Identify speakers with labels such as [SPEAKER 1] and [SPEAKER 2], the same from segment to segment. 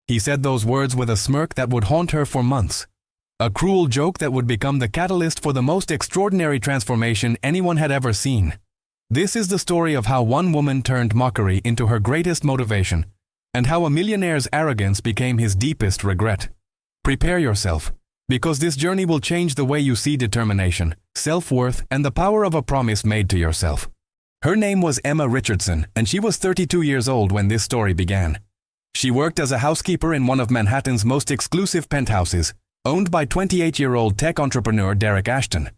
[SPEAKER 1] He said those words with a smirk that would haunt her for months. A cruel joke that would become the catalyst for the most extraordinary transformation anyone had ever seen. This is the story of how one woman turned mockery into her greatest motivation, and how a millionaire's arrogance became his deepest regret. Prepare yourself, because this journey will change the way you see determination, self-worth, and the power of a promise made to yourself. Her name was Emma Richardson, and she was 32 years old when this story began. She worked as a housekeeper in one of Manhattan's most exclusive penthouses, owned by 28-year-old tech entrepreneur Derek Ashton.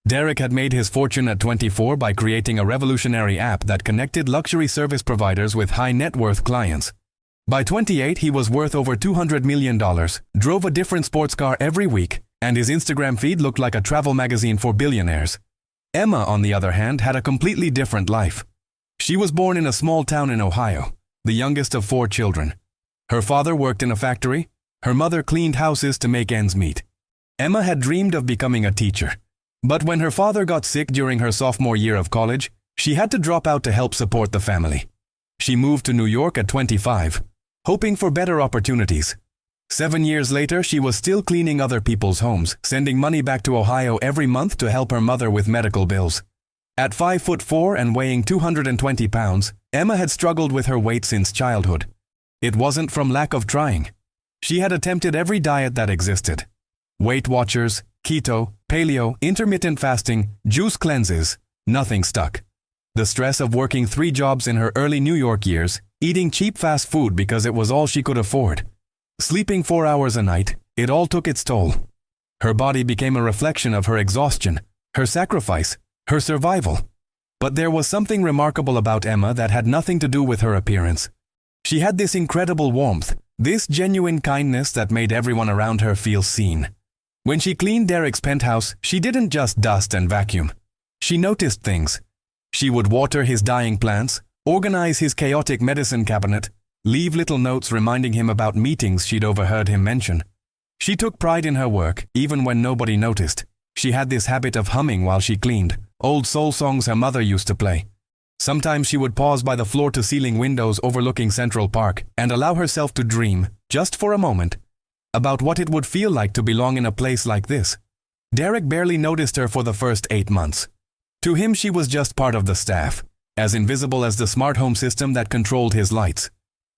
[SPEAKER 1] Derek had made his fortune at 24 by creating a revolutionary app that connected luxury service providers with high-net-worth clients. By 28, he was worth over $200 million, drove a different sports car every week, and his Instagram feed looked like a travel magazine for billionaires. Emma, on the other hand, had a completely different life. She was born in a small town in Ohio, the youngest of 4 children. Her father worked in a factory. Her mother cleaned houses to make ends meet. Emma had dreamed of becoming a teacher. But when her father got sick during her sophomore year of college, she had to drop out to help support the family. She moved to New York at 25, hoping for better opportunities. 7 years later, she was still cleaning other people's homes, sending money back to Ohio every month to help her mother with medical bills. At 5'4" and weighing 220 pounds, Emma had struggled with her weight since childhood. It wasn't from lack of trying. She had attempted every diet that existed. Weight Watchers, keto, paleo, intermittent fasting, juice cleanses, nothing stuck. The stress of working 3 jobs in her early New York years, eating cheap fast food because it was all she could afford, sleeping 4 hours a night, it all took its toll. Her body became a reflection of her exhaustion, her sacrifice, her survival. But there was something remarkable about Emma that had nothing to do with her appearance. She had this incredible warmth, this genuine kindness that made everyone around her feel seen. When she cleaned Derek's penthouse, she didn't just dust and vacuum. She noticed things. She would water his dying plants, organize his chaotic medicine cabinet, leave little notes reminding him about meetings she'd overheard him mention. She took pride in her work, even when nobody noticed. She had this habit of humming while she cleaned, old soul songs her mother used to play. Sometimes she would pause by the floor-to-ceiling windows overlooking Central Park and allow herself to dream, just for a moment, about what it would feel like to belong in a place like this. Derek barely noticed her for the first 8 months. To him, she was just part of the staff, as invisible as the smart home system that controlled his lights.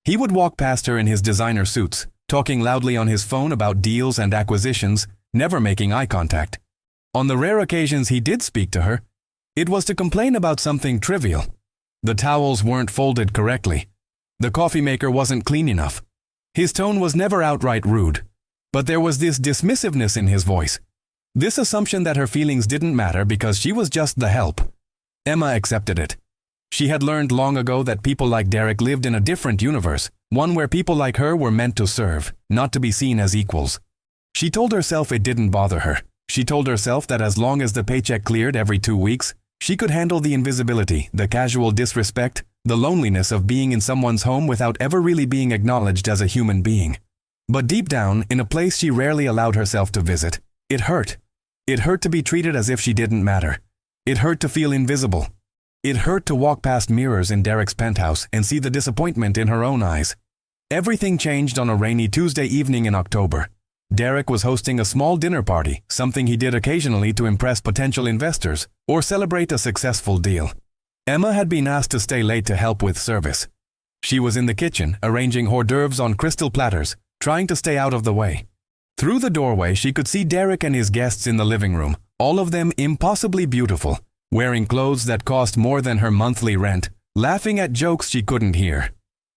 [SPEAKER 1] He would walk past her in his designer suits, talking loudly on his phone about deals and acquisitions, never making eye contact. On the rare occasions he did speak to her, it was to complain about something trivial. The towels weren't folded correctly. The coffee maker wasn't clean enough. His tone was never outright rude, but there was this dismissiveness in his voice. This assumption that her feelings didn't matter because she was just the help. Emma accepted it. She had learned long ago that people like Derek lived in a different universe, one where people like her were meant to serve, not to be seen as equals. She told herself it didn't bother her. She told herself that as long as the paycheck cleared every 2 weeks, she could handle the invisibility, the casual disrespect, the loneliness of being in someone's home without ever really being acknowledged as a human being. But deep down, in a place she rarely allowed herself to visit, it hurt. It hurt to be treated as if she didn't matter. It hurt to feel invisible. It hurt to walk past mirrors in Derek's penthouse and see the disappointment in her own eyes. Everything changed on a rainy Tuesday evening in October. Derek was hosting a small dinner party, something he did occasionally to impress potential investors or celebrate a successful deal. Emma had been asked to stay late to help with service. She was in the kitchen, arranging hors d'oeuvres on crystal platters, trying to stay out of the way. Through the doorway, she could see Derek and his guests in the living room, all of them impossibly beautiful, wearing clothes that cost more than her monthly rent, laughing at jokes she couldn't hear.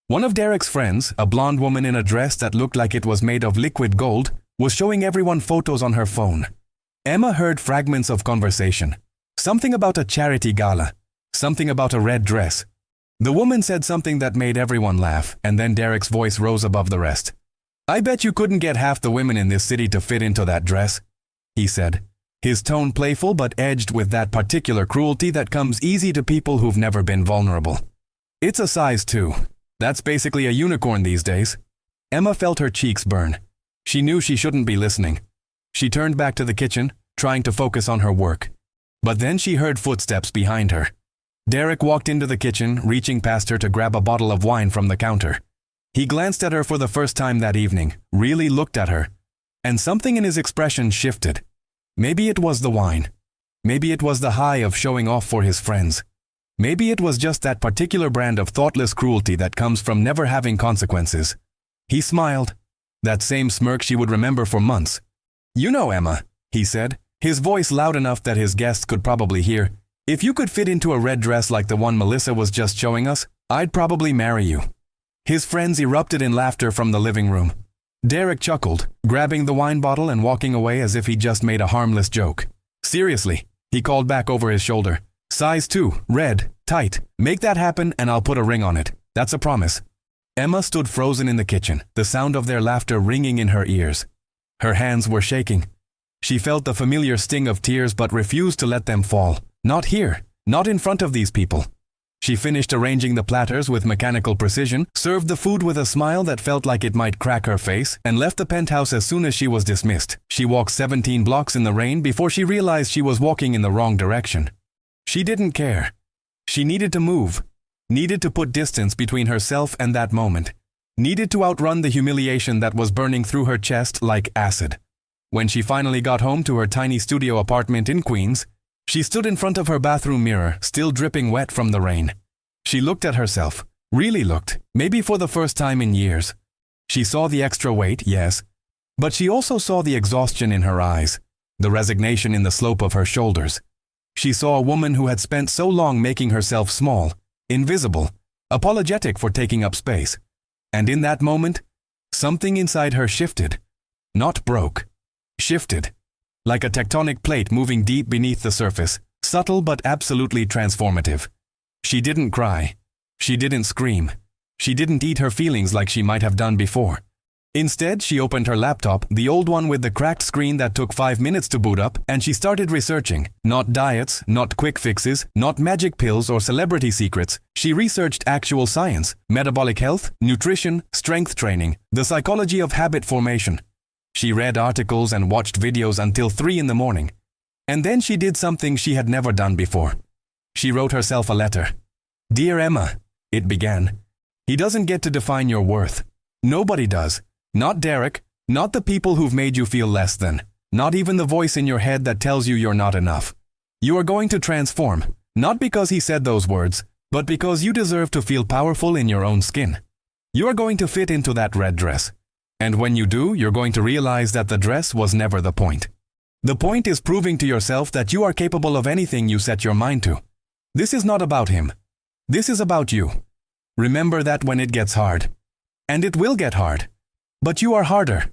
[SPEAKER 1] One of Derek's friends, a blonde woman in a dress that looked like it was made of liquid gold, was showing everyone photos on her phone. Emma heard fragments of conversation. Something about a charity gala. Something about a red dress. The woman said something that made everyone laugh, and then Derek's voice rose above the rest. "I bet you couldn't get half the women in this city to fit into that dress," he said, his tone playful but edged with that particular cruelty that comes easy to people who've never been vulnerable. "It's a size 2. That's basically a unicorn these days." Emma felt her cheeks burn. She knew she shouldn't be listening. She turned back to the kitchen, trying to focus on her work. But then she heard footsteps behind her. Derek walked into the kitchen, reaching past her to grab a bottle of wine from the counter. He glanced at her for the first time that evening, really looked at her, and something in his expression shifted. Maybe it was the wine. Maybe it was the high of showing off for his friends. Maybe it was just that particular brand of thoughtless cruelty that comes from never having consequences. He smiled, that same smirk she would remember for months. "You know, Emma," he said, his voice loud enough that his guests could probably hear, "if you could fit into a red dress like the one Melissa was just showing us, I'd probably marry you." His friends erupted in laughter from the living room. Derek chuckled, grabbing the wine bottle and walking away as if he'd just made a harmless joke. "Seriously," he called back over his shoulder. "Size 2, red, tight. Make that happen and I'll put a ring on it. That's a promise." Emma stood frozen in the kitchen, the sound of their laughter ringing in her ears. Her hands were shaking. She felt the familiar sting of tears but refused to let them fall. Not here, not in front of these people. She finished arranging the platters with mechanical precision, served the food with a smile that felt like it might crack her face, and left the penthouse as soon as she was dismissed. She walked 17 blocks in the rain before she realized she was walking in the wrong direction. She didn't care. She needed to move, needed to put distance between herself and that moment, needed to outrun the humiliation that was burning through her chest like acid. When she finally got home to her tiny studio apartment in Queens, she stood in front of her bathroom mirror, still dripping wet from the rain. She looked at herself, really looked, maybe for the first time in years. She saw the extra weight, yes, but she also saw the exhaustion in her eyes, the resignation in the slope of her shoulders. She saw a woman who had spent so long making herself small, invisible, apologetic for taking up space. And in that moment, something inside her shifted. Not broke. Shifted. Like a tectonic plate moving deep beneath the surface, subtle but absolutely transformative. She didn't cry. She didn't scream. She didn't eat her feelings like she might have done before. Instead, she opened her laptop, the old one with the cracked screen that took 5 minutes to boot up, and she started researching. Not diets, not quick fixes, not magic pills or celebrity secrets. She researched actual science, metabolic health, nutrition, strength training, the psychology of habit formation. She read articles and watched videos until 3 in the morning. And then she did something she had never done before. She wrote herself a letter. "Dear Emma," it began, "he doesn't get to define your worth. Nobody does. Not Derek, not the people who've made you feel less than, not even the voice in your head that tells you you're not enough. You are going to transform, not because he said those words, but because you deserve to feel powerful in your own skin. You are going to fit into that red dress. And when you do, you're going to realize that the dress was never the point. The point is proving to yourself that you are capable of anything you set your mind to. This is not about him. This is about you. Remember that when it gets hard. And it will get hard. But you are harder."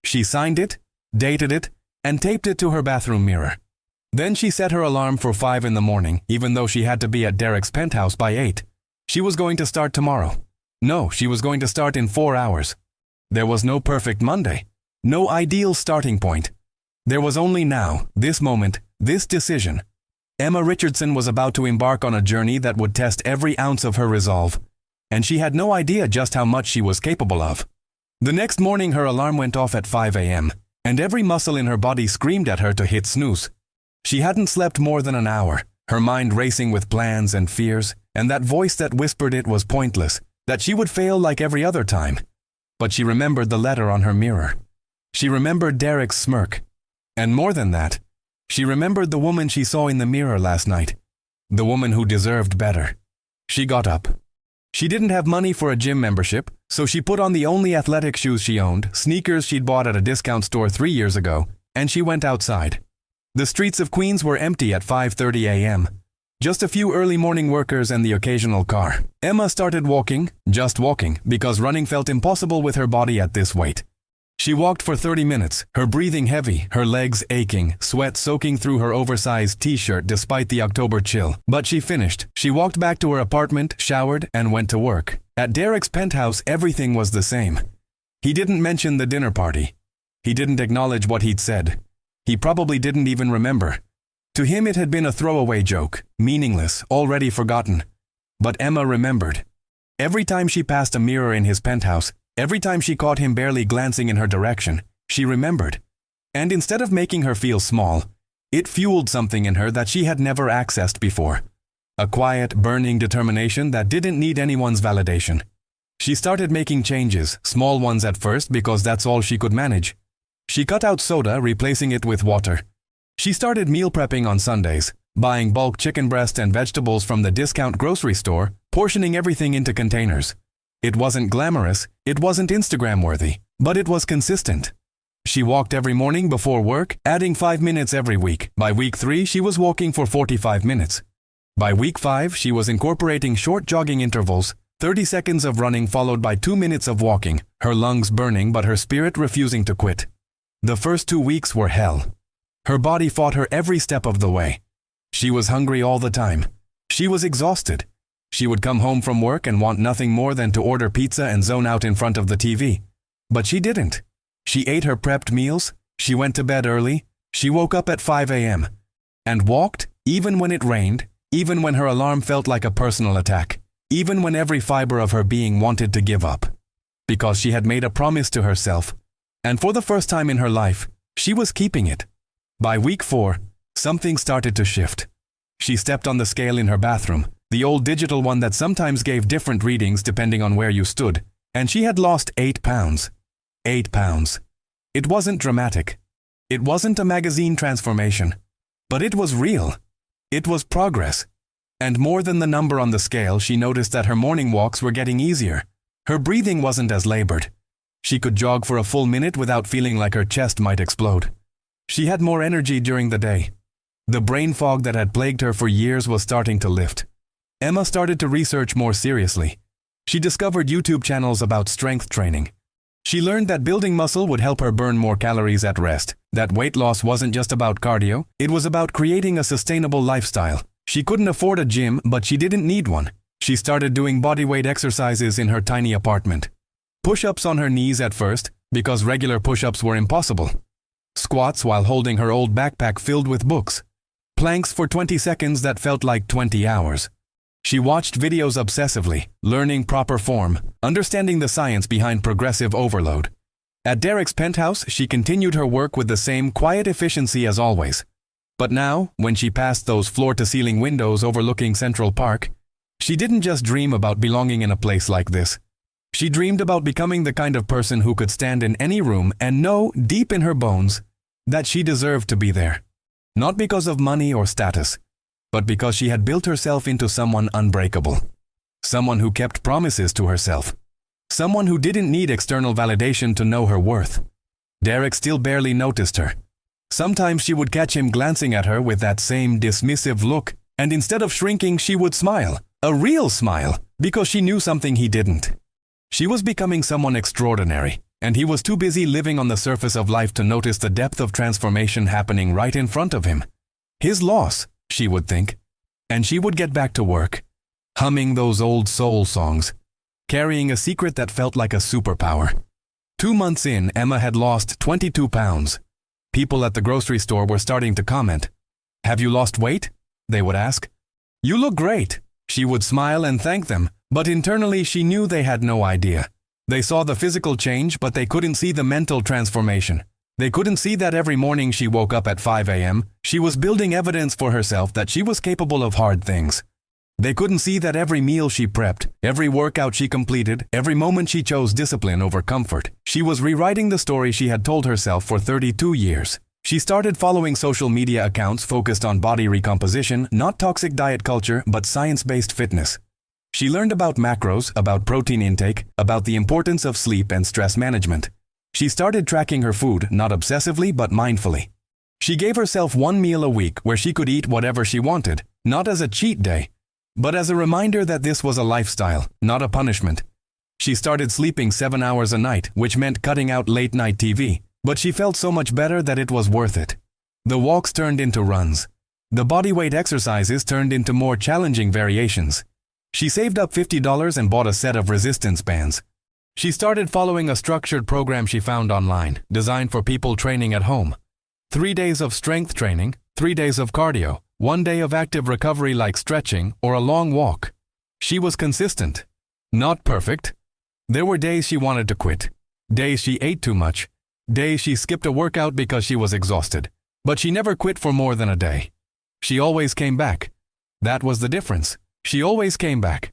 [SPEAKER 1] She signed it, dated it, and taped it to her bathroom mirror. Then she set her alarm for 5 in the morning, even though she had to be at Derek's penthouse by 8. She was going to start tomorrow. No, she was going to start in 4 hours. There was no perfect Monday, no ideal starting point. There was only now, this moment, this decision. Emma Richardson was about to embark on a journey that would test every ounce of her resolve, and she had no idea just how much she was capable of. The next morning her alarm went off at 5 a.m., and every muscle in her body screamed at her to hit snooze. She hadn't slept more than an hour, her mind racing with plans and fears, and that voice that whispered it was pointless, that she would fail like every other time. But she remembered the letter on her mirror. She remembered Derek's smirk. And more than that, she remembered the woman she saw in the mirror last night. The woman who deserved better. She got up. She didn't have money for a gym membership, so she put on the only athletic shoes she owned, sneakers she'd bought at a discount store 3 years ago, and she went outside. The streets of Queens were empty at 5:30 a.m. Just a few early morning workers and the occasional car. Emma started walking, just walking, because running felt impossible with her body at this weight. She walked for 30 minutes, her breathing heavy, her legs aching, sweat soaking through her oversized t-shirt despite the October chill. But she finished. She walked back to her apartment, showered, and went to work. At Derek's penthouse, everything was the same. He didn't mention the dinner party. He didn't acknowledge what he'd said. He probably didn't even remember. To him it had been a throwaway joke, meaningless, already forgotten. But Emma remembered. Every time she passed a mirror in his penthouse, every time she caught him barely glancing in her direction, she remembered. And instead of making her feel small, it fueled something in her that she had never accessed before. A quiet, burning determination that didn't need anyone's validation. She started making changes, small ones at first because that's all she could manage. She cut out soda, replacing it with water. She started meal prepping on Sundays, buying bulk chicken breast and vegetables from the discount grocery store, portioning everything into containers. It wasn't glamorous, it wasn't Instagram-worthy, but it was consistent. She walked every morning before work, adding 5 minutes every week. By week 3, she was walking for 45 minutes. By week 5, she was incorporating short jogging intervals, 30 seconds of running followed by 2 minutes of walking, her lungs burning but her spirit refusing to quit. The first 2 weeks were hell. Her body fought her every step of the way. She was hungry all the time. She was exhausted. She would come home from work and want nothing more than to order pizza and zone out in front of the TV. But she didn't. She ate her prepped meals, she went to bed early, she woke up at 5 a.m. and walked, even when it rained, even when her alarm felt like a personal attack, even when every fiber of her being wanted to give up. Because she had made a promise to herself, and for the first time in her life, she was keeping it. By week 4, something started to shift. She stepped on the scale in her bathroom, the old digital one that sometimes gave different readings depending on where you stood, and she had lost 8 pounds. 8 pounds. It wasn't dramatic. It wasn't a magazine transformation. But it was real. It was progress. And more than the number on the scale, she noticed that her morning walks were getting easier. Her breathing wasn't as labored. She could jog for a full minute without feeling like her chest might explode. She had more energy during the day. The brain fog that had plagued her for years was starting to lift. Emma started to research more seriously. She discovered YouTube channels about strength training. She learned that building muscle would help her burn more calories at rest, that weight loss wasn't just about cardio, it was about creating a sustainable lifestyle. She couldn't afford a gym, but she didn't need one. She started doing bodyweight exercises in her tiny apartment. Push-ups on her knees at first, because regular push-ups were impossible. Squats while holding her old backpack filled with books. Planks for 20 seconds that felt like 20 hours. She watched videos obsessively, learning proper form, understanding the science behind progressive overload. At Derek's penthouse, she continued her work with the same quiet efficiency as always. But now, when she passed those floor-to-ceiling windows overlooking Central Park, she didn't just dream about belonging in a place like this. She dreamed about becoming the kind of person who could stand in any room and know, deep in her bones, that she deserved to be there. Not because of money or status, but because she had built herself into someone unbreakable. Someone who kept promises to herself. Someone who didn't need external validation to know her worth. Derek still barely noticed her. Sometimes she would catch him glancing at her with that same dismissive look, and instead of shrinking, she would smile. A real smile, because she knew something he didn't. She was becoming someone extraordinary, and he was too busy living on the surface of life to notice the depth of transformation happening right in front of him. His loss, she would think, and she would get back to work, humming those old soul songs, carrying a secret that felt like a superpower. 2 months in, Emma had lost 22 pounds. People at the grocery store were starting to comment. "Have you lost weight?" they would ask. "You look great." She would smile and thank them, but internally she knew they had no idea. They saw the physical change, but they couldn't see the mental transformation. They couldn't see that every morning she woke up at 5 a.m., she was building evidence for herself that she was capable of hard things. They couldn't see that every meal she prepped, every workout she completed, every moment she chose discipline over comfort, she was rewriting the story she had told herself for 32 years. She started following social media accounts focused on body recomposition, not toxic diet culture, but science-based fitness. She learned about macros, about protein intake, about the importance of sleep and stress management. She started tracking her food, not obsessively but mindfully. She gave herself 1 meal a week where she could eat whatever she wanted, not as a cheat day, but as a reminder that this was a lifestyle, not a punishment. She started sleeping 7 hours a night, which meant cutting out late-night TV, but she felt so much better that it was worth it. The walks turned into runs. The bodyweight exercises turned into more challenging variations. She saved up $50 and bought a set of resistance bands. She started following a structured program she found online, designed for people training at home. 3 days of strength training, 3 days of cardio, 1 day of active recovery like stretching or a long walk. She was consistent. Not perfect. There were days she wanted to quit. Days she ate too much. Days she skipped a workout because she was exhausted. But she never quit for more than a day. She always came back. That was the difference. She always came back.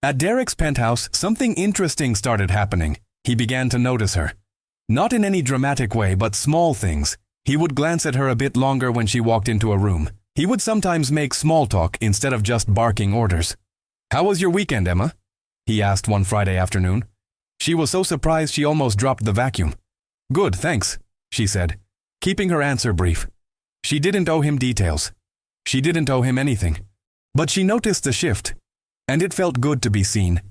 [SPEAKER 1] At Derek's penthouse, something interesting started happening. He began to notice her. Not in any dramatic way, but small things. He would glance at her a bit longer when she walked into a room. He would sometimes make small talk instead of just barking orders. "How was your weekend, Emma?" he asked one Friday afternoon. She was so surprised she almost dropped the vacuum. "Good, thanks," she said, keeping her answer brief. She didn't owe him details. She didn't owe him anything. But she noticed the shift, and it felt good to be seen,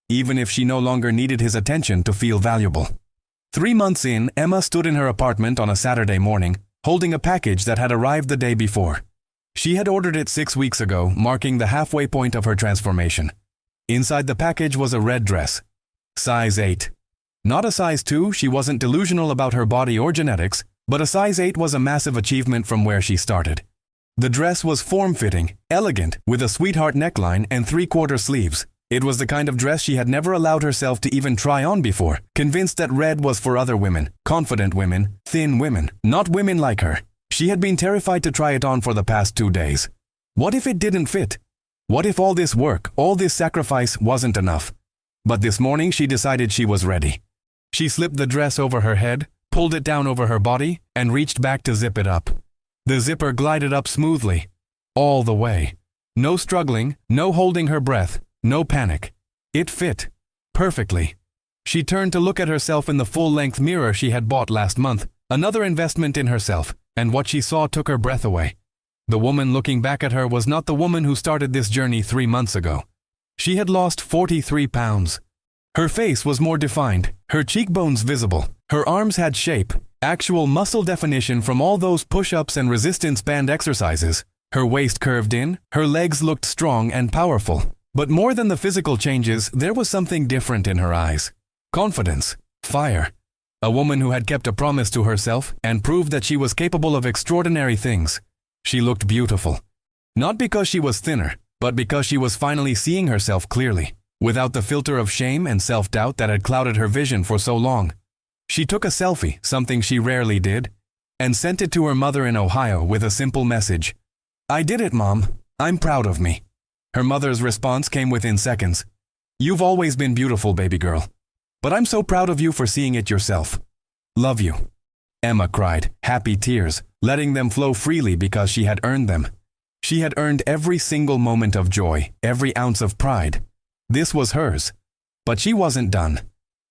[SPEAKER 1] even if she no longer needed his attention to feel valuable. 3 months in, Emma stood in her apartment on a Saturday morning, holding a package that had arrived the day before. She had ordered it 6 weeks ago, marking the halfway point of her transformation. Inside the package was a red dress. Size 8. Not a size 2, she wasn't delusional about her body or genetics, but a size 8 was a massive achievement from where she started. The dress was form-fitting, elegant, with a sweetheart neckline and 3/4 sleeves. It was the kind of dress she had never allowed herself to even try on before, convinced that red was for other women, confident women, thin women, not women like her. She had been terrified to try it on for the past 2 days. What if it didn't fit? What if all this work, all this sacrifice wasn't enough? But this morning she decided she was ready. She slipped the dress over her head, pulled it down over her body, and reached back to zip it up. The zipper glided up smoothly, all the way. No struggling, no holding her breath, no panic. It fit. Perfectly. She turned to look at herself in the full-length mirror she had bought last month, another investment in herself, and what she saw took her breath away. The woman looking back at her was not the woman who started this journey 3 months ago. She had lost 43 pounds. Her face was more defined, her cheekbones visible, her arms had shape, actual muscle definition from all those push-ups and resistance band exercises. Her waist curved in, her legs looked strong and powerful. But more than the physical changes, there was something different in her eyes. Confidence. Fire. A woman who had kept a promise to herself and proved that she was capable of extraordinary things. She looked beautiful. Not because she was thinner, but because she was finally seeing herself clearly, without the filter of shame and self-doubt that had clouded her vision for so long. She took a selfie, something she rarely did, and sent it to her mother in Ohio with a simple message. "I did it, Mom. I'm proud of me." Her mother's response came within seconds. "You've always been beautiful, baby girl. But I'm so proud of you for seeing it yourself. Love you." Emma cried, happy tears, letting them flow freely because she had earned them. She had earned every single moment of joy, every ounce of pride. This was hers. But she wasn't done.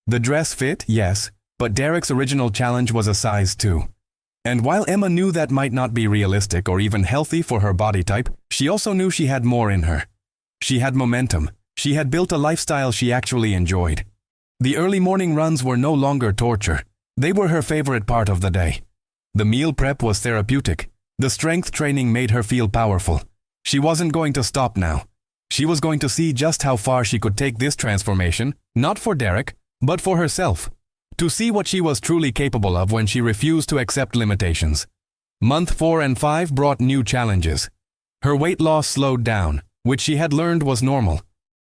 [SPEAKER 1] The dress fit, yes, but Derek's original challenge was a size 2. And while Emma knew that might not be realistic or even healthy for her body type, she also knew she had more in her. She had momentum. She had built a lifestyle she actually enjoyed. The early morning runs were no longer torture. They were her favorite part of the day. The meal prep was therapeutic. The strength training made her feel powerful. She wasn't going to stop now. She was going to see just how far she could take this transformation, not for Derek, but for herself. To see what she was truly capable of when she refused to accept limitations. Month 4 and 5 brought new challenges. Her weight loss slowed down, which she had learned was normal.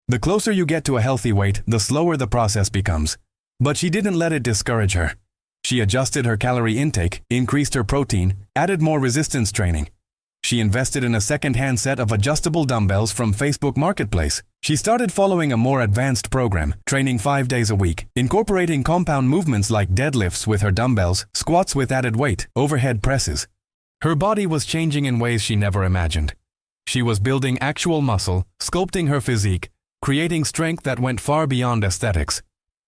[SPEAKER 1] The closer you get to a healthy weight, the slower the process becomes. But she didn't let it discourage her. She adjusted her calorie intake, increased her protein, added more resistance training. She invested in a second-hand set of adjustable dumbbells from Facebook Marketplace. She started following a more advanced program, training 5 days a week, incorporating compound movements like deadlifts with her dumbbells, squats with added weight, overhead presses. Her body was changing in ways she never imagined. She was building actual muscle, sculpting her physique, creating strength that went far beyond aesthetics.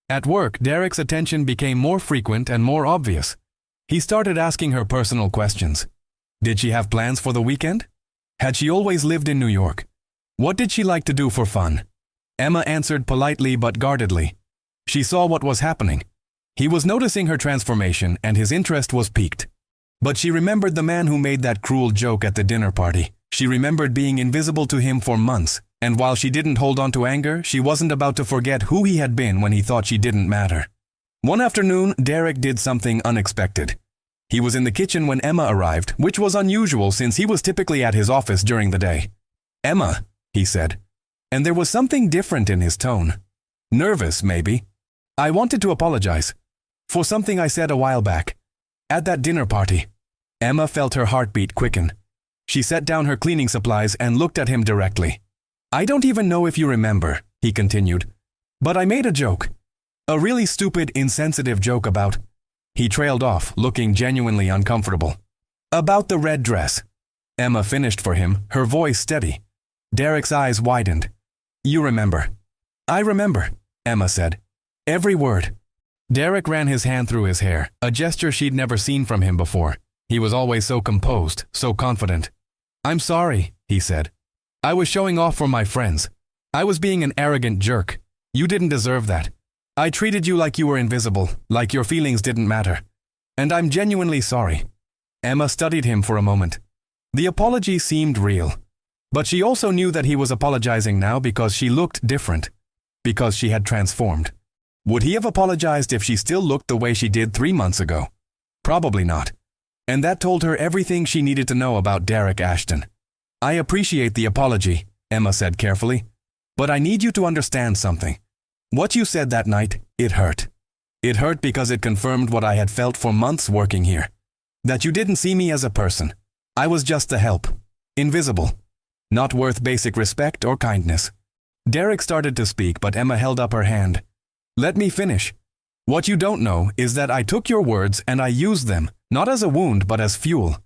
[SPEAKER 1] At work, Derek's attention became more frequent and more obvious. He started asking her personal questions. Did she have plans for the weekend? Had she always lived in New York? What did she like to do for fun? Emma answered politely but guardedly. She saw what was happening. He was noticing her transformation and his interest was piqued. But she remembered the man who made that cruel joke at the dinner party. She remembered being invisible to him for months, and while she didn't hold on to anger, she wasn't about to forget who he had been when he thought she didn't matter. One afternoon, Derek did something unexpected. He was in the kitchen when Emma arrived, which was unusual since he was typically at his office during the day. "Emma," he said, and there was something different in his tone. Nervous, maybe. "I wanted to apologize for something I said a while back. At that dinner party." Emma felt her heartbeat quicken. She set down her cleaning supplies and looked at him directly. "I don't even know if you remember," he continued. But I made a joke. A really stupid, insensitive joke about... He trailed off, looking genuinely uncomfortable. About the red dress. Emma finished for him, her voice steady. Derek's eyes widened. You remember. I remember, Emma said. Every word. Derek ran his hand through his hair, a gesture she'd never seen from him before. He was always so composed, so confident. I'm sorry, he said. I was showing off for my friends. I was being an arrogant jerk. You didn't deserve that. I treated you like you were invisible, like your feelings didn't matter. And I'm genuinely sorry. Emma studied him for a moment. The apology seemed real. But she also knew that he was apologizing now because she looked different. Because she had transformed. Would he have apologized if she still looked the way she did 3 months ago? Probably not. And that told her everything she needed to know about Derek Ashton. I appreciate the apology, Emma said carefully. But I need you to understand something. What you said that night, it hurt. It hurt because it confirmed what I had felt for months working here. That you didn't see me as a person. I was just a help. Invisible. Not worth basic respect or kindness. Derek started to speak, but Emma held up her hand. Let me finish. What you don't know is that I took your words and I used them, not as a wound but as fuel.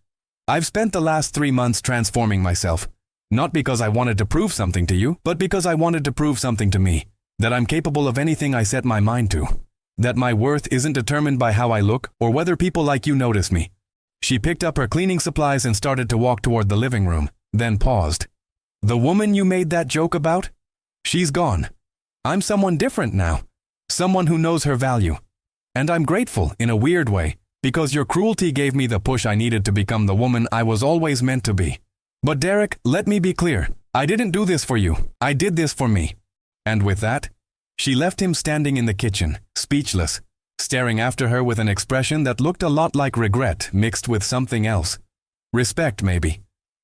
[SPEAKER 1] I've spent the last 3 months transforming myself. Not because I wanted to prove something to you, but because I wanted to prove something to me. That I'm capable of anything I set my mind to. That my worth isn't determined by how I look or whether people like you notice me. She picked up her cleaning supplies and started to walk toward the living room, then paused. The woman you made that joke about? She's gone. I'm someone different now. Someone who knows her value. And I'm grateful, in a weird way, because your cruelty gave me the push I needed to become the woman I was always meant to be. But Derek, let me be clear. I didn't do this for you. I did this for me. And with that, she left him standing in the kitchen, speechless, staring after her with an expression that looked a lot like regret mixed with something else. Respect, maybe.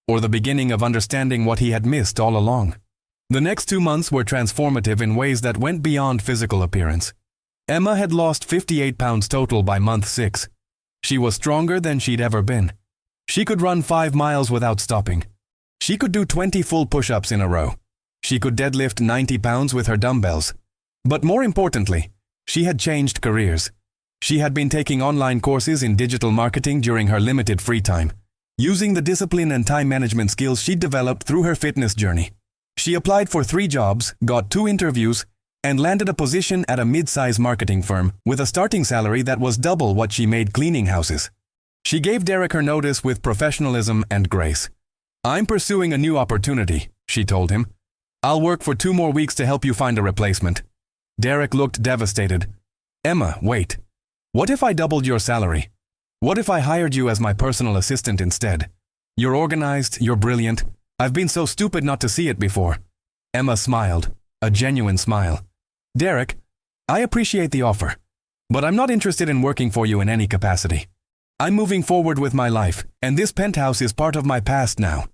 [SPEAKER 1] Or the beginning of understanding what he had missed all along. The next 2 months were transformative in ways that went beyond physical appearance. Emma had lost 58 pounds total by month 6. She was stronger than she'd ever been. She could run 5 miles without stopping. She could do 20 full push-ups in a row. She could deadlift 90 pounds with her dumbbells. But more importantly, she had changed careers. She had been taking online courses in digital marketing during her limited free time, using the discipline and time management skills she'd developed through her fitness journey. She applied for 3 jobs, got 2 interviews, and landed a position at a mid-size marketing firm with a starting salary that was double what she made cleaning houses. She gave Derek her notice with professionalism and grace. I'm pursuing a new opportunity, she told him. I'll work for 2 more weeks to help you find a replacement. Derek looked devastated. Emma, wait. What if I doubled your salary? What if I hired you as my personal assistant instead? You're organized, you're brilliant. I've been so stupid not to see it before. Emma smiled, a genuine smile. Derek, I appreciate the offer, but I'm not interested in working for you in any capacity. I'm moving forward with my life, and this penthouse is part of my past now.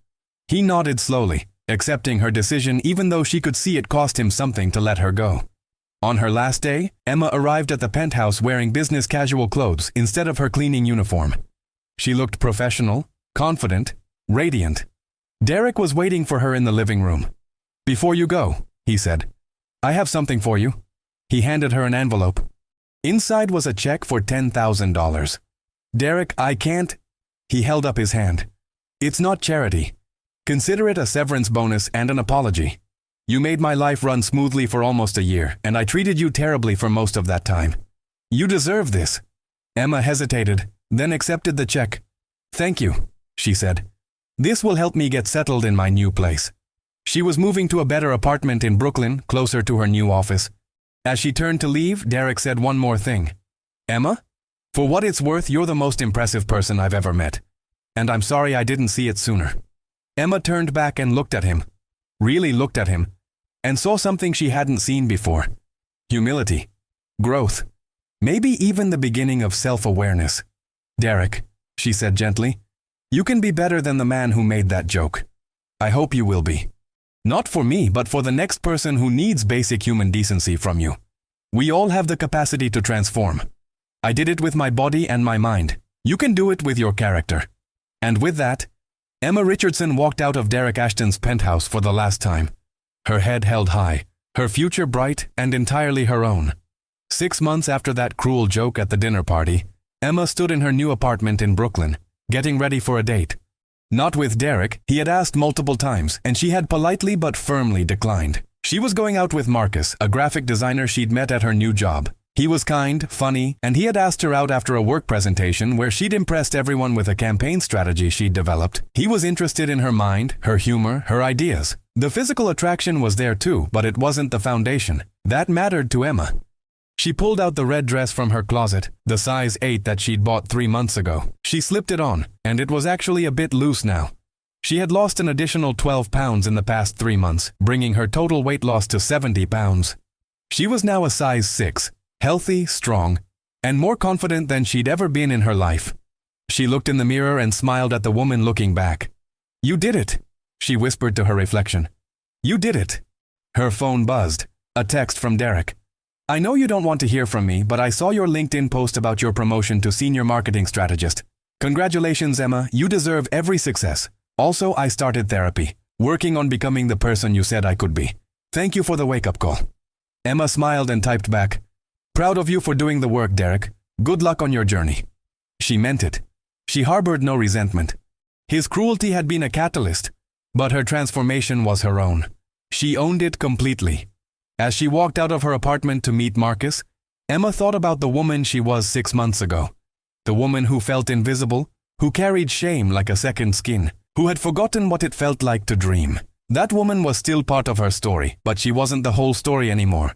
[SPEAKER 1] He nodded slowly, accepting her decision even though she could see it cost him something to let her go. On her last day, Emma arrived at the penthouse wearing business casual clothes instead of her cleaning uniform. She looked professional, confident, radiant. Derek was waiting for her in the living room. Before you go, he said, I have something for you. He handed her an envelope. Inside was a check for $10,000. Derek, I can't. He held up his hand. It's not charity. Consider it a severance bonus and an apology. You made my life run smoothly for almost a year, and I treated you terribly for most of that time. You deserve this. Emma hesitated, then accepted the check. Thank you, she said. This will help me get settled in my new place. She was moving to a better apartment in Brooklyn, closer to her new office. As she turned to leave, Derek said one more thing. Emma, for what it's worth, you're the most impressive person I've ever met. And I'm sorry I didn't see it sooner. Emma turned back and looked at him. Really looked at him. And saw something she hadn't seen before. Humility. Growth. Maybe even the beginning of self-awareness. Derek, she said gently, you can be better than the man who made that joke. I hope you will be. Not for me, but for the next person who needs basic human decency from you. We all have the capacity to transform. I did it with my body and my mind. You can do it with your character. And with that, Emma Richardson walked out of Derek Ashton's penthouse for the last time. Her head held high, Her future bright and entirely her own. 6 months after that cruel joke at the dinner party, Emma stood in her new apartment in Brooklyn, getting ready for a date. Not with Derek, he had asked multiple times, and she had politely but firmly declined. She was going out with Marcus, a graphic designer she'd met at her new job. He was kind, funny, and he had asked her out after a work presentation where she'd impressed everyone with a campaign strategy she'd developed. He was interested in her mind, her humor, her ideas. The physical attraction was there too, but it wasn't the foundation. That mattered to Emma. She pulled out the red dress from her closet, the size 8 that she'd bought 3 months ago. She slipped it on, and it was actually a bit loose now. She had lost an additional 12 pounds in the past 3 months, bringing her total weight loss to 70 pounds. She was now a size 6, healthy, strong, and more confident than she'd ever been in her life. She looked in the mirror and smiled at the woman looking back. "You did it," she whispered to her reflection. "You did it." Her phone buzzed. A text from Derek. "I know you don't want to hear from me, but I saw your LinkedIn post about your promotion to senior marketing strategist. Congratulations, Emma. You deserve every success. Also, I started therapy, working on becoming the person you said I could be. Thank you for the wake-up call." Emma smiled and typed back, "Proud of you for doing the work, Derek. Good luck on your journey." She meant it. She harbored no resentment. His cruelty had been a catalyst, but her transformation was her own. She owned it completely. As she walked out of her apartment to meet Marcus, Emma thought about the woman she was 6 months ago. The woman who felt invisible, who carried shame like a second skin, who had forgotten what it felt like to dream. That woman was still part of her story, but she wasn't the whole story anymore.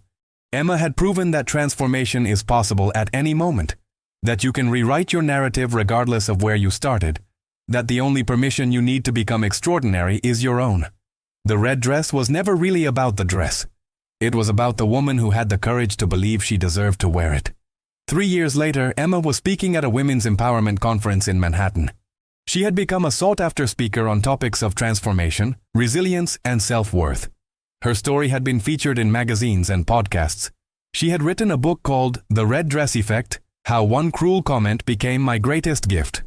[SPEAKER 1] Emma had proven that transformation is possible at any moment, that you can rewrite your narrative regardless of where you started, that the only permission you need to become extraordinary is your own. The red dress was never really about the dress. It was about the woman who had the courage to believe she deserved to wear it. 3 years later, Emma was speaking at a women's empowerment conference in Manhattan. She had become a sought-after speaker on topics of transformation, resilience, and self-worth. Her story had been featured in magazines and podcasts. She had written a book called The Red Dress Effect: How One Cruel Comment Became My Greatest Gift.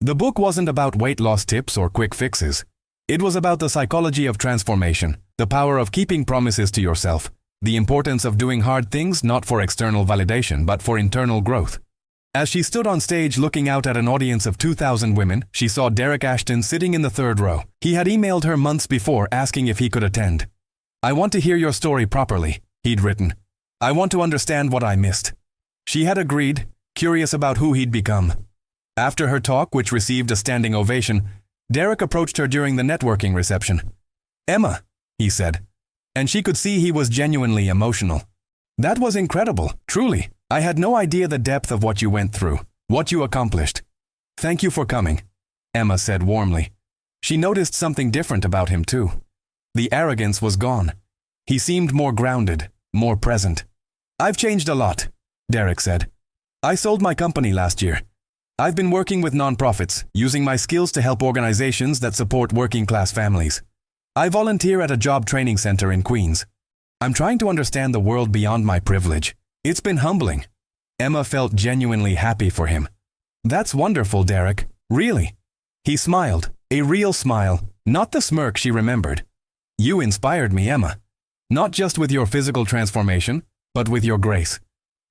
[SPEAKER 1] The book wasn't about weight loss tips or quick fixes. It was about the psychology of transformation, the power of keeping promises to yourself, the importance of doing hard things not for external validation but for internal growth. As she stood on stage looking out at an audience of 2,000 women, she saw Derek Ashton sitting in the third row. He had emailed her months before asking if he could attend. "I want to hear your story properly," he'd written. "I want to understand what I missed." She had agreed, curious about who he'd become. After her talk, which received a standing ovation, Derek approached her during the networking reception. "Emma," he said, and she could see he was genuinely emotional. "That was incredible, truly. I had no idea the depth of what you went through, what you accomplished." "Thank you for coming," Emma said warmly. She noticed something different about him too. The arrogance was gone. He seemed more grounded, more present. "I've changed a lot," Derek said. "I sold my company last year. I've been working with nonprofits, using my skills to help organizations that support working-class families. I volunteer at a job training center in Queens. I'm trying to understand the world beyond my privilege. It's been humbling." Emma felt genuinely happy for him. "That's wonderful, Derek. Really?" He smiled, a real smile, not the smirk she remembered. "You inspired me, Emma. Not just with your physical transformation, but with your grace.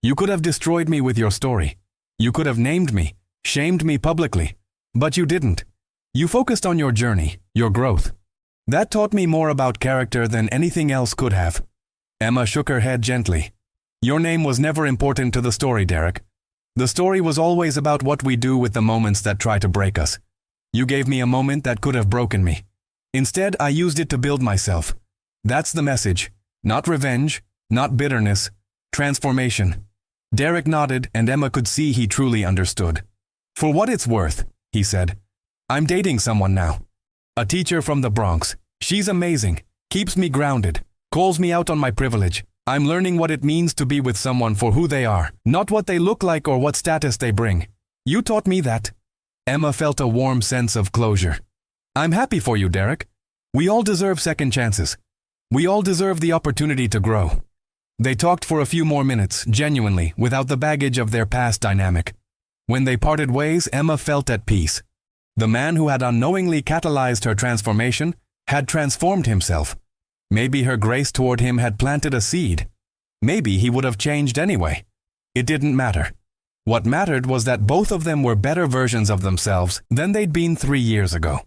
[SPEAKER 1] You could have destroyed me with your story. You could have named me, shamed me publicly, but you didn't. You focused on your journey, your growth. That taught me more about character than anything else could have." Emma shook her head gently. "Your name was never important to the story, Derek. The story was always about what we do with the moments that try to break us. You gave me a moment that could have broken me. Instead, I used it to build myself. That's the message. Not revenge, not bitterness, transformation." Derek nodded, and Emma could see he truly understood. "For what it's worth," he said, "I'm dating someone now. A teacher from the Bronx. She's amazing, keeps me grounded, calls me out on my privilege. I'm learning what it means to be with someone for who they are, not what they look like or what status they bring. You taught me that." Emma felt a warm sense of closure. "I'm happy for you, Derek. We all deserve second chances. We all deserve the opportunity to grow." They talked for a few more minutes, genuinely, without the baggage of their past dynamic. When they parted ways, Emma felt at peace. The man who had unknowingly catalyzed her transformation had transformed himself. Maybe her grace toward him had planted a seed. Maybe he would have changed anyway. It didn't matter. What mattered was that both of them were better versions of themselves than they'd been 3 years ago.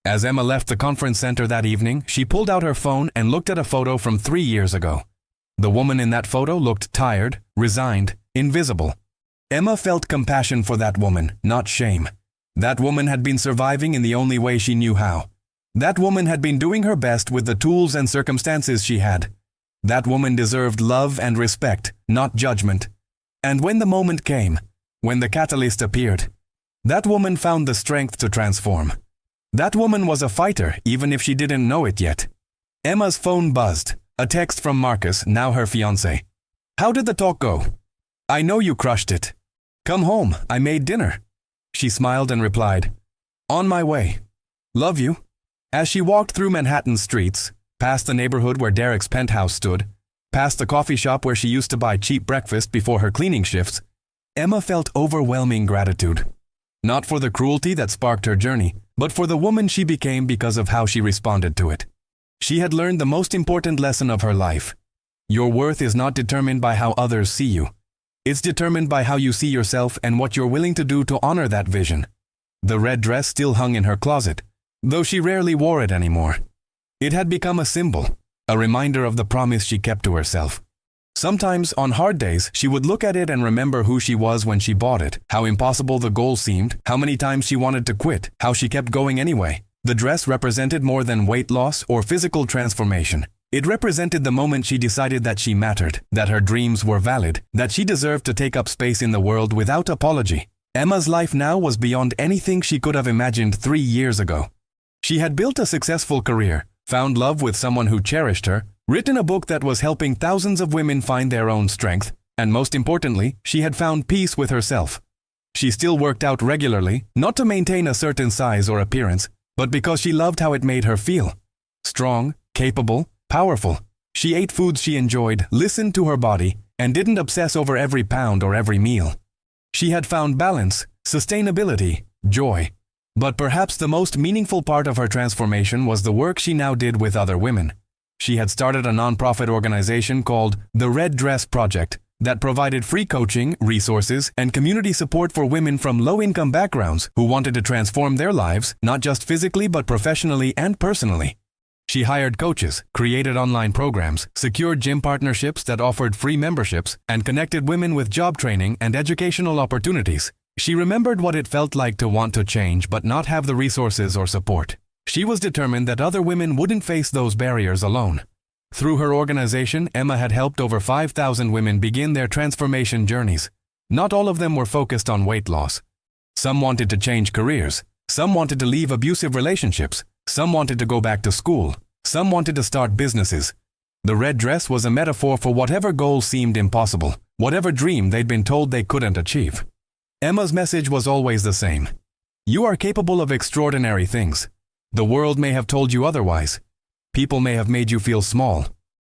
[SPEAKER 1] As Emma left the conference center that evening, she pulled out her phone and looked at a photo from 3 years ago. The woman in that photo looked tired, resigned, invisible. Emma felt compassion for that woman, not shame. That woman had been surviving in the only way she knew how. That woman had been doing her best with the tools and circumstances she had. That woman deserved love and respect, not judgment. And when the moment came, when the catalyst appeared, that woman found the strength to transform. That woman was a fighter, even if she didn't know it yet. Emma's phone buzzed, a text from Marcus, now her fiancé. "How did the talk go?" "I know you crushed it. Come home, I made dinner." She smiled and replied, "On my way. Love you." As she walked through Manhattan streets, past the neighborhood where Derek's penthouse stood, past the coffee shop where she used to buy cheap breakfast before her cleaning shifts, Emma felt overwhelming gratitude. Not for the cruelty that sparked her journey, but for the woman she became because of how she responded to it. She had learned the most important lesson of her life. Your worth is not determined by how others see you. It's determined by how you see yourself and what you're willing to do to honor that vision. The red dress still hung in her closet, though she rarely wore it anymore. It had become a symbol, a reminder of the promise she kept to herself. Sometimes, on hard days, she would look at it and remember who she was when she bought it, how impossible the goal seemed, how many times she wanted to quit, how she kept going anyway. The dress represented more than weight loss or physical transformation. It represented the moment she decided that she mattered, that her dreams were valid, that she deserved to take up space in the world without apology. Emma's life now was beyond anything she could have imagined 3 years ago. She had built a successful career, found love with someone who cherished her, written a book that was helping thousands of women find their own strength, and most importantly, she had found peace with herself. She still worked out regularly, not to maintain a certain size or appearance, but because she loved how it made her feel. Strong, capable, powerful. She ate foods she enjoyed, listened to her body, and didn't obsess over every pound or every meal. She had found balance, sustainability, joy. But perhaps the most meaningful part of her transformation was the work she now did with other women. She had started a nonprofit organization called the Red Dress Project that provided free coaching, resources, and community support for women from low-income backgrounds who wanted to transform their lives, not just physically but professionally and personally. She hired coaches, created online programs, secured gym partnerships that offered free memberships, and connected women with job training and educational opportunities. She remembered what it felt like to want to change but not have the resources or support. She was determined that other women wouldn't face those barriers alone. Through her organization, Emma had helped over 5,000 women begin their transformation journeys. Not all of them were focused on weight loss. Some wanted to change careers. Some wanted to leave abusive relationships. Some wanted to go back to school. Some wanted to start businesses. The red dress was a metaphor for whatever goal seemed impossible, whatever dream they'd been told they couldn't achieve. Emma's message was always the same. You are capable of extraordinary things. The world may have told you otherwise. People may have made you feel small.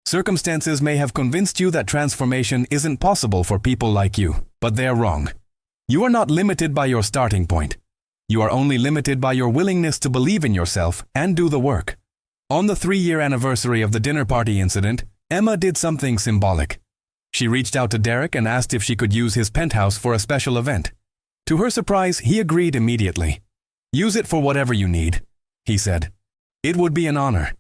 [SPEAKER 1] Circumstances may have convinced you that transformation isn't possible for people like you, but they're wrong. You are not limited by your starting point. You are only limited by your willingness to believe in yourself and do the work. On the 3-year anniversary of the dinner party incident, Emma did something symbolic. She reached out to Derek and asked if she could use his penthouse for a special event. To her surprise, he agreed immediately. "Use it for whatever you need," he said. It would be an honor.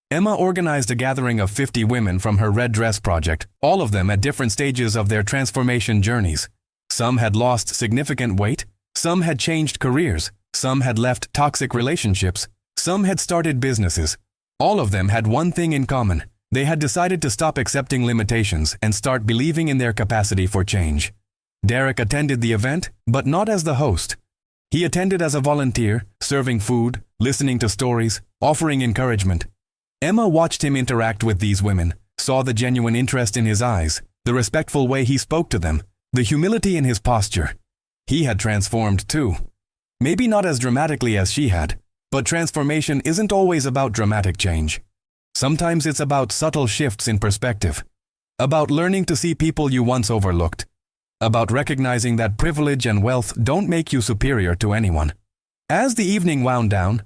[SPEAKER 1] Emma organized a gathering of 50 women from her Red Dress Project, all of them at different stages of their transformation journeys. Some had lost significant weight, some had changed careers, some had left toxic relationships, some had started businesses. All of them had one thing in common. They had decided to stop accepting limitations and start believing in their capacity for change. Derek attended the event, but not as the host. He attended as a volunteer, serving food, listening to stories, offering encouragement. Emma watched him interact with these women, saw the genuine interest in his eyes, the respectful way he spoke to them, the humility in his posture. He had transformed too. Maybe not as dramatically as she had, but transformation isn't always about dramatic change. Sometimes it's about subtle shifts in perspective, about learning to see people you once overlooked, about recognizing that privilege and wealth don't make you superior to anyone. As the evening wound down,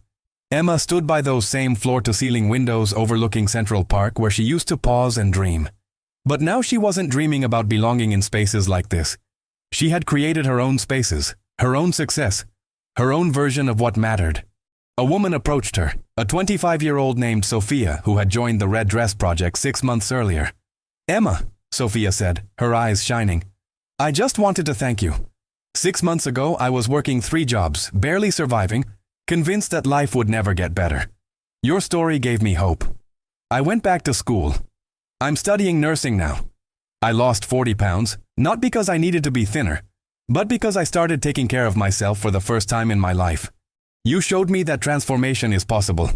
[SPEAKER 1] Emma stood by those same floor-to-ceiling windows overlooking Central Park where she used to pause and dream. But now she wasn't dreaming about belonging in spaces like this. She had created her own spaces, her own success, her own version of what mattered. A woman approached her, a 25-year-old named Sophia who had joined the Red Dress Project 6 months earlier. "Emma," Sophia said, her eyes shining, "I just wanted to thank you. 6 months ago, I was working 3 jobs, barely surviving, convinced that life would never get better. Your story gave me hope. I went back to school. I'm studying nursing now. I lost 40 pounds, not because I needed to be thinner, but because I started taking care of myself for the first time in my life. You showed me that transformation is possible."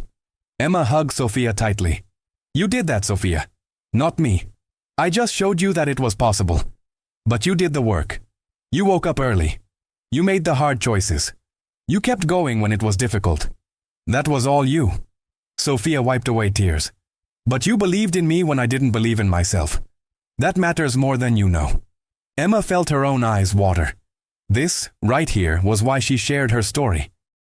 [SPEAKER 1] Emma hugged Sophia tightly. "You did that, Sophia. Not me. I just showed you that it was possible. But you did the work. You woke up early. You made the hard choices. You kept going when it was difficult. That was all you." Sophia wiped away tears. "But you believed in me when I didn't believe in myself. That matters more than you know." Emma felt her own eyes water. This, right here, was why she shared her story.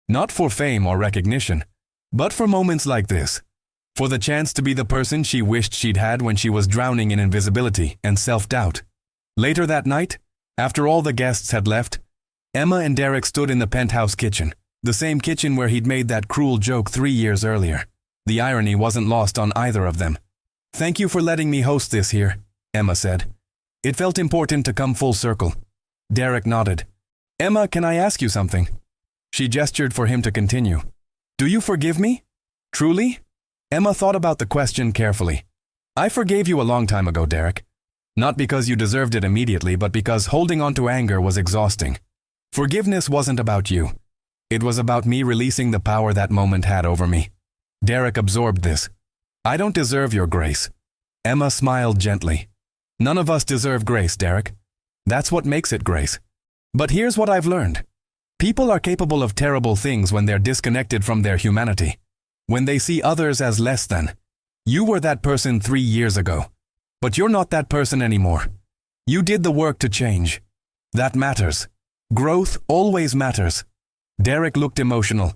[SPEAKER 1] Not for fame or recognition, but for moments like this. For the chance to be the person she wished she'd had when she was drowning in invisibility and self-doubt. Later that night, after all the guests had left, Emma and Derek stood in the penthouse kitchen, the same kitchen where he'd made that cruel joke 3 years earlier. The irony wasn't lost on either of them. "Thank you for letting me host this here," Emma said. "It felt important to come full circle." Derek nodded. "Emma, can I ask you something?" She gestured for him to continue. "Do you forgive me? Truly?" Emma thought about the question carefully. "I forgave you a long time ago, Derek. Not because you deserved it immediately, but because holding on to anger was exhausting. Forgiveness wasn't about you. It was about me releasing the power that moment had over me." Derek absorbed this. "I don't deserve your grace." Emma smiled gently. "None of us deserve grace, Derek. That's what makes it grace. But here's what I've learned. People are capable of terrible things when they're disconnected from their humanity. When they see others as less than. You were that person 3 years ago. But you're not that person anymore. You did the work to change. That matters. Growth always matters." Derek looked emotional.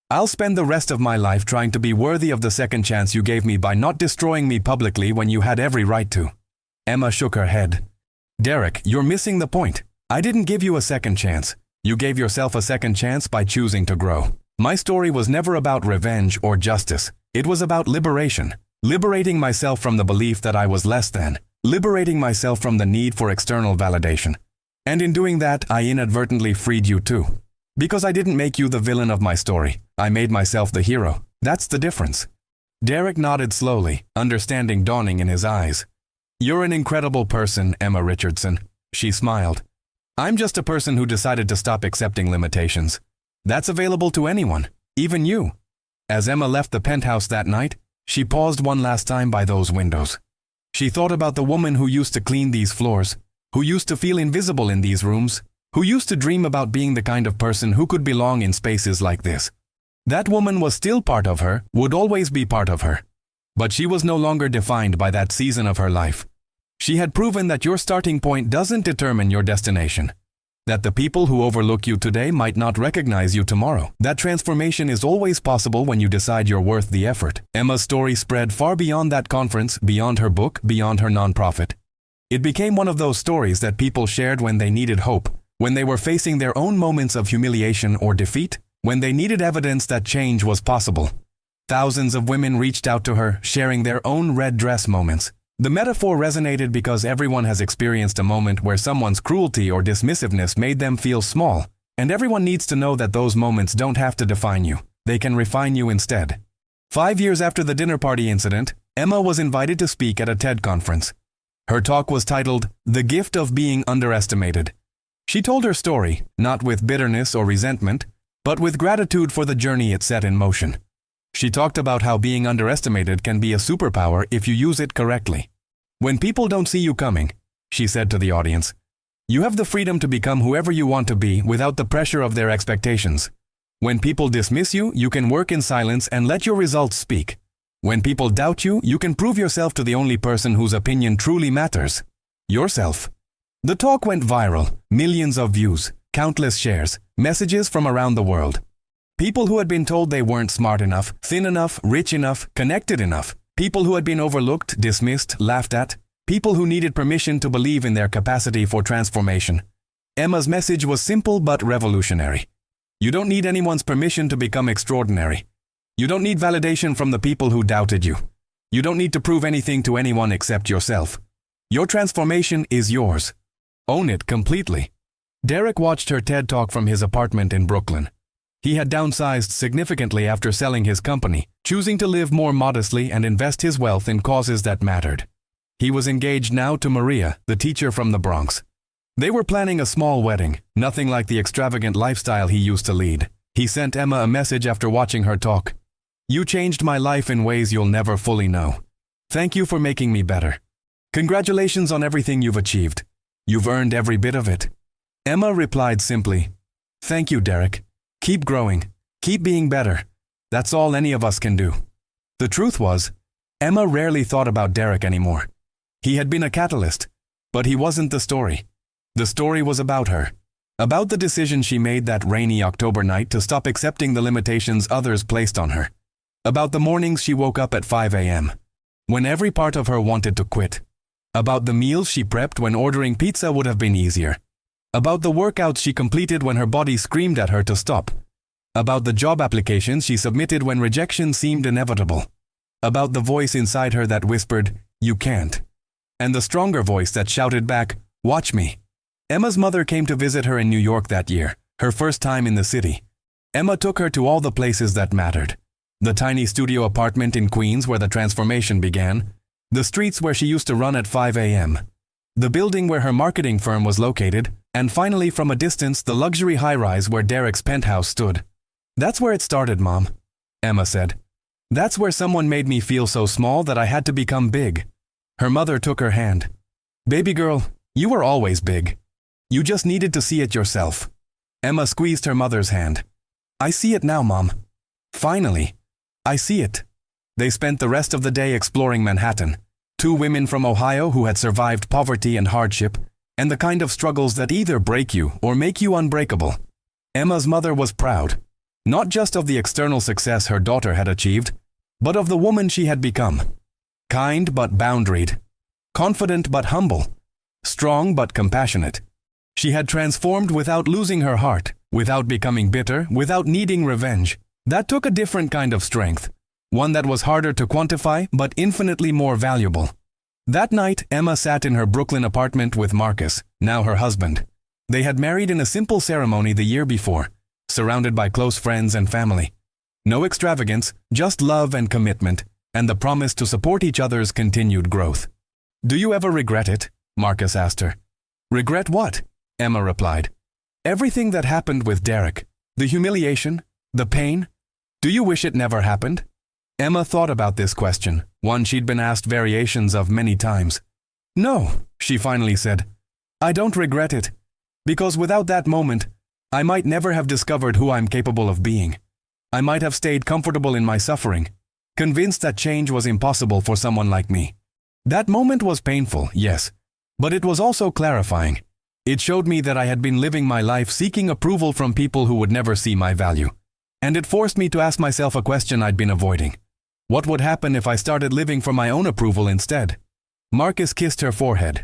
[SPEAKER 1] "I'll spend the rest of my life trying to be worthy of the second chance you gave me by not destroying me publicly when you had every right to." Emma shook her head. "Derek, you're missing the point. I didn't give you a second chance. You gave yourself a second chance by choosing to grow. My story was never about revenge or justice. It was about liberation. Liberating myself from the belief that I was less than. Liberating myself from the need for external validation. And in doing that, I inadvertently freed you too. Because I didn't make you the villain of my story. I made myself the hero. That's the difference." Derek nodded slowly, understanding dawning in his eyes. "You're an incredible person, Emma Richardson." She smiled. "I'm just a person who decided to stop accepting limitations. That's available to anyone, even you." As Emma left the penthouse that night, she paused one last time by those windows. She thought about the woman who used to clean these floors, who used to feel invisible in these rooms, who used to dream about being the kind of person who could belong in spaces like this. That woman was still part of her, would always be part of her. But she was no longer defined by that season of her life. She had proven that your starting point doesn't determine your destination. That the people who overlook you today might not recognize you tomorrow. That transformation is always possible when you decide you're worth the effort. Emma's story spread far beyond that conference, beyond her book, beyond her nonprofit. It became one of those stories that people shared when they needed hope, when they were facing their own moments of humiliation or defeat, when they needed evidence that change was possible. Thousands of women reached out to her, sharing their own red dress moments. The metaphor resonated because everyone has experienced a moment where someone's cruelty or dismissiveness made them feel small, and everyone needs to know that those moments don't have to define you. They can refine you instead. 5 years after the dinner party incident, Emma was invited to speak at a TED conference. Her talk was titled, "The Gift of Being Underestimated." She told her story, not with bitterness or resentment, but with gratitude for the journey it set in motion. She talked about how being underestimated can be a superpower if you use it correctly. "When people don't see you coming," she said to the audience, "you have the freedom to become whoever you want to be without the pressure of their expectations. When people dismiss you, you can work in silence and let your results speak. When people doubt you, you can prove yourself to the only person whose opinion truly matters, yourself." The talk went viral, millions of views, countless shares, messages from around the world. People who had been told they weren't smart enough, thin enough, rich enough, connected enough. People who had been overlooked, dismissed, laughed at. People who needed permission to believe in their capacity for transformation. Emma's message was simple but revolutionary. You don't need anyone's permission to become extraordinary. You don't need validation from the people who doubted you. You don't need to prove anything to anyone except yourself. Your transformation is yours. Own it completely. Derek watched her TED Talk from his apartment in Brooklyn. He had downsized significantly after selling his company, choosing to live more modestly and invest his wealth in causes that mattered. He was engaged now to Maria, the teacher from the Bronx. They were planning a small wedding, nothing like the extravagant lifestyle he used to lead. He sent Emma a message after watching her talk. You changed my life in ways you'll never fully know. Thank you for making me better. Congratulations on everything you've achieved. You've earned every bit of it. Emma replied simply, Thank you, Derek. Keep growing. Keep being better. That's all any of us can do. The truth was, Emma rarely thought about Derek anymore. He had been a catalyst, but he wasn't the story. The story was about her. About the decision she made that rainy October night to stop accepting the limitations others placed on her. About the mornings she woke up at 5 a.m. when every part of her wanted to quit. About the meals she prepped when ordering pizza would have been easier. About the workouts she completed when her body screamed at her to stop. About the job applications she submitted when rejection seemed inevitable. About the voice inside her that whispered, You can't. And the stronger voice that shouted back, Watch me. Emma's mother came to visit her in New York that year, her first time in the city. Emma took her to all the places that mattered. The tiny studio apartment in Queens where the transformation began. The streets where she used to run at 5 a.m. The building where her marketing firm was located. And finally, from a distance, the luxury high-rise where Derek's penthouse stood. That's where it started, Mom, Emma said. That's where someone made me feel so small that I had to become big. Her mother took her hand. Baby girl, you were always big. You just needed to see it yourself. Emma squeezed her mother's hand. I see it now, Mom. Finally, I see it. They spent the rest of the day exploring Manhattan. Two women from Ohio who had survived poverty and hardship, and the kind of struggles that either break you or make you unbreakable. Emma's mother was proud, not just of the external success her daughter had achieved, but of the woman she had become. Kind but boundaried, confident but humble, strong but compassionate. She had transformed without losing her heart, without becoming bitter, without needing revenge. That took a different kind of strength, one that was harder to quantify but infinitely more valuable. That night, Emma sat in her Brooklyn apartment with Marcus, now her husband. They had married in a simple ceremony the year before, surrounded by close friends and family. No extravagance, just love and commitment, and the promise to support each other's continued growth. Do you ever regret it? Marcus asked her. Regret what? Emma replied. Everything that happened with Derek. The humiliation, the pain. Do you wish it never happened? Emma thought about this question, one she'd been asked variations of many times. No, she finally said. I don't regret it. Because without that moment, I might never have discovered who I'm capable of being. I might have stayed comfortable in my suffering, convinced that change was impossible for someone like me. That moment was painful, yes, but it was also clarifying. It showed me that I had been living my life seeking approval from people who would never see my value. And it forced me to ask myself a question I'd been avoiding. What would happen if I started living for my own approval instead? Marcus kissed her forehead.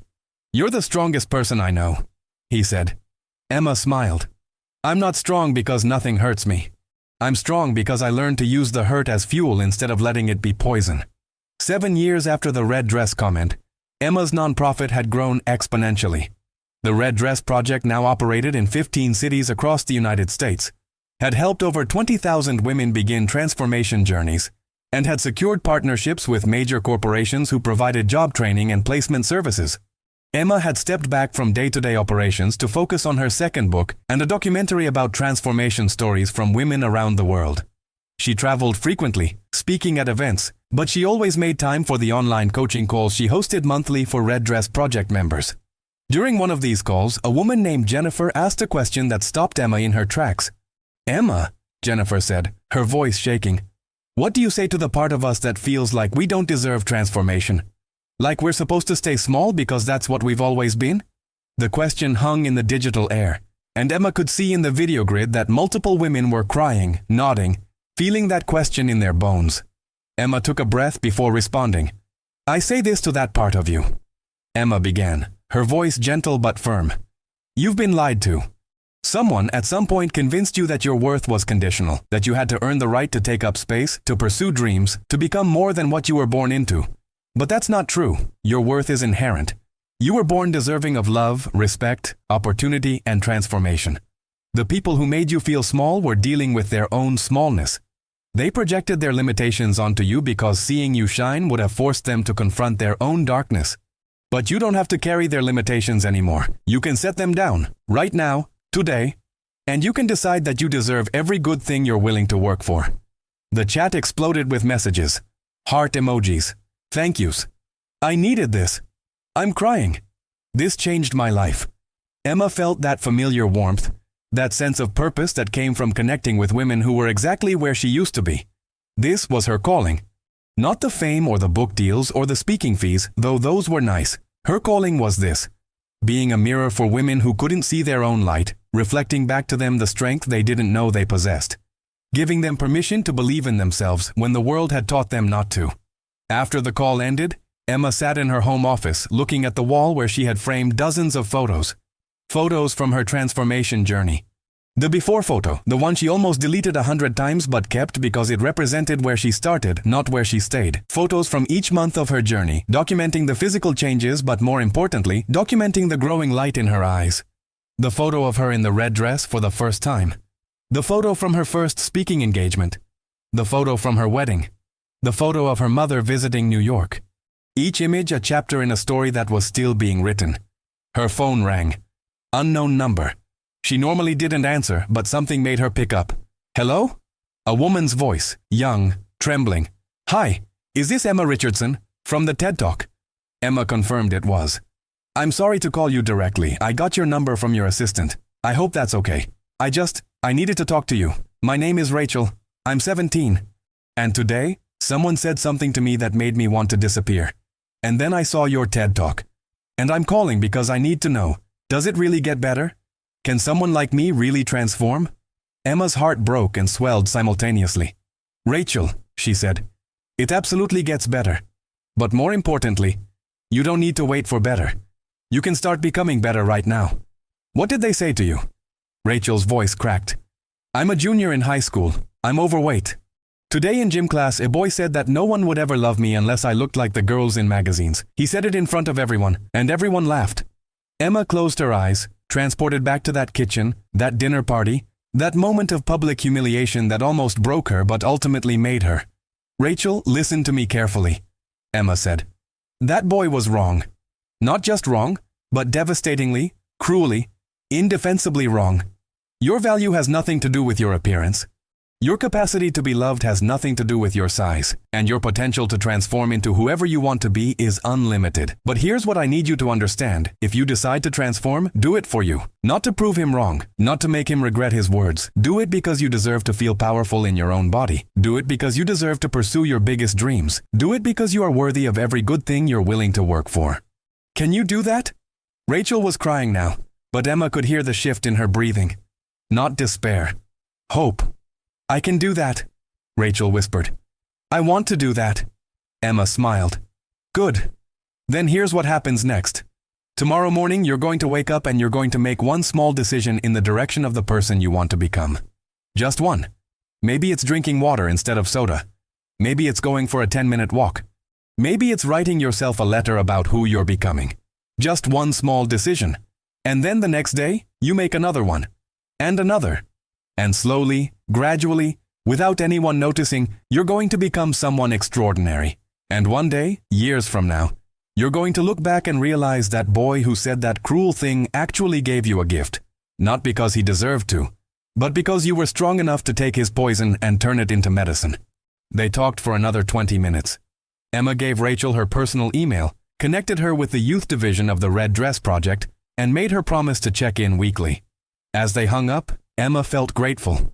[SPEAKER 1] You're the strongest person I know, he said. Emma smiled. I'm not strong because nothing hurts me. I'm strong because I learned to use the hurt as fuel instead of letting it be poison. 7 years after the red dress comment, Emma's nonprofit had grown exponentially. The Red Dress Project, now operated in 15 cities across the United States, had helped over 20,000 women begin transformation journeys and had secured partnerships with major corporations who provided job training and placement services. Emma had stepped back from day-to-day operations to focus on her second book and a documentary about transformation stories from women around the world. She traveled frequently, speaking at events, but she always made time for the online coaching calls she hosted monthly for Red Dress Project members. During one of these calls, a woman named Jennifer asked a question that stopped Emma in her tracks. Emma, Jennifer said, her voice shaking, what do you say to the part of us that feels like we don't deserve transformation? Like we're supposed to stay small because that's what we've always been? The question hung in the digital air. and Emma could see in the video grid that multiple women were crying, nodding, feeling that question in their bones. Emma took a breath before responding. "I say this to that part of you," Emma began, her voice gentle but firm. "You've been lied to. Someone at some point convinced you that your worth was conditional, that you had to earn the right to take up space, to pursue dreams, to become more than what you were born into. But that's not true. Your worth is inherent. You were born deserving of love, respect, opportunity, and transformation. The people who made you feel small were dealing with their own smallness. They projected their limitations onto you because seeing you shine would have forced them to confront their own darkness. But you don't have to carry their limitations anymore. You can set them down, right now, today, and you can decide that you deserve every good thing you're willing to work for." The chat exploded with messages, heart emojis, thank yous. "I needed this. I'm crying. This changed my life." Emma felt that familiar warmth, that sense of purpose that came from connecting with women who were exactly where she used to be. This was her calling. Not the fame or the book deals or the speaking fees, though those were nice. Her calling was this: being a mirror for women who couldn't see their own light, reflecting back to them the strength they didn't know they possessed, giving them permission to believe in themselves when the world had taught them not to. After the call ended, Emma sat in her home office looking at the wall where she had framed dozens of photos. Photos from her transformation journey. The before photo, the one she almost deleted 100 times but kept because it represented where she started, not where she stayed. Photos from each month of her journey, documenting the physical changes but more importantly, documenting the growing light in her eyes. The photo of her in the red dress for the first time. The photo from her first speaking engagement. The photo from her wedding. The photo of her mother visiting New York. Each image a chapter in a story that was still being written. Her phone rang. Unknown number. She normally didn't answer, but something made her pick up. "Hello?" A woman's voice, young, trembling. "Hi, is this Emma Richardson, from the TED Talk?" Emma confirmed it was. "I'm sorry to call you directly. I got your number from your assistant. I hope that's okay. I needed to talk to you. My name is Rachel. I'm 17. And today, someone said something to me that made me want to disappear. And then I saw your TED Talk. And I'm calling because I need to know, does it really get better? Can someone like me really transform?" Emma's heart broke and swelled simultaneously. "Rachel," she said, "it absolutely gets better. But more importantly, you don't need to wait for better. You can start becoming better right now." "What did they say to you?" Rachel's voice cracked. "I'm a junior in high school. I'm overweight. Today in gym class, a boy said that no one would ever love me unless I looked like the girls in magazines. He said it in front of everyone, and everyone laughed." Emma closed her eyes, transported back to that kitchen, that dinner party, that moment of public humiliation that almost broke her but ultimately made her. "Rachel, listen to me carefully," Emma said. "That boy was wrong. Not just wrong, but devastatingly, cruelly, indefensibly wrong. Your value has nothing to do with your appearance. Your capacity to be loved has nothing to do with your size, and your potential to transform into whoever you want to be is unlimited. But here's what I need you to understand. If you decide to transform, do it for you. Not to prove him wrong, not to make him regret his words. Do it because you deserve to feel powerful in your own body. Do it because you deserve to pursue your biggest dreams. Do it because you are worthy of every good thing you're willing to work for. Can you do that?" Rachel was crying now, but Emma could hear the shift in her breathing. Not despair. Hope. "I can do that," Rachel whispered. "I want to do that." Emma smiled. "Good. Then here's what happens next. Tomorrow morning you're going to wake up and you're going to make one small decision in the direction of the person you want to become. Just one. Maybe it's drinking water instead of soda. Maybe it's going for a 10-minute walk. Maybe it's writing yourself a letter about who you're becoming. Just one small decision. And then the next day, you make another one. And another. And slowly, gradually, without anyone noticing, you're going to become someone extraordinary. And one day, years from now, you're going to look back and realize that boy who said that cruel thing actually gave you a gift. Not because he deserved to, but because you were strong enough to take his poison and turn it into medicine." They talked for another 20 minutes. Emma gave Rachel her personal email, connected her with the youth division of the Red Dress Project, and made her promise to check in weekly. As they hung up, Emma felt grateful.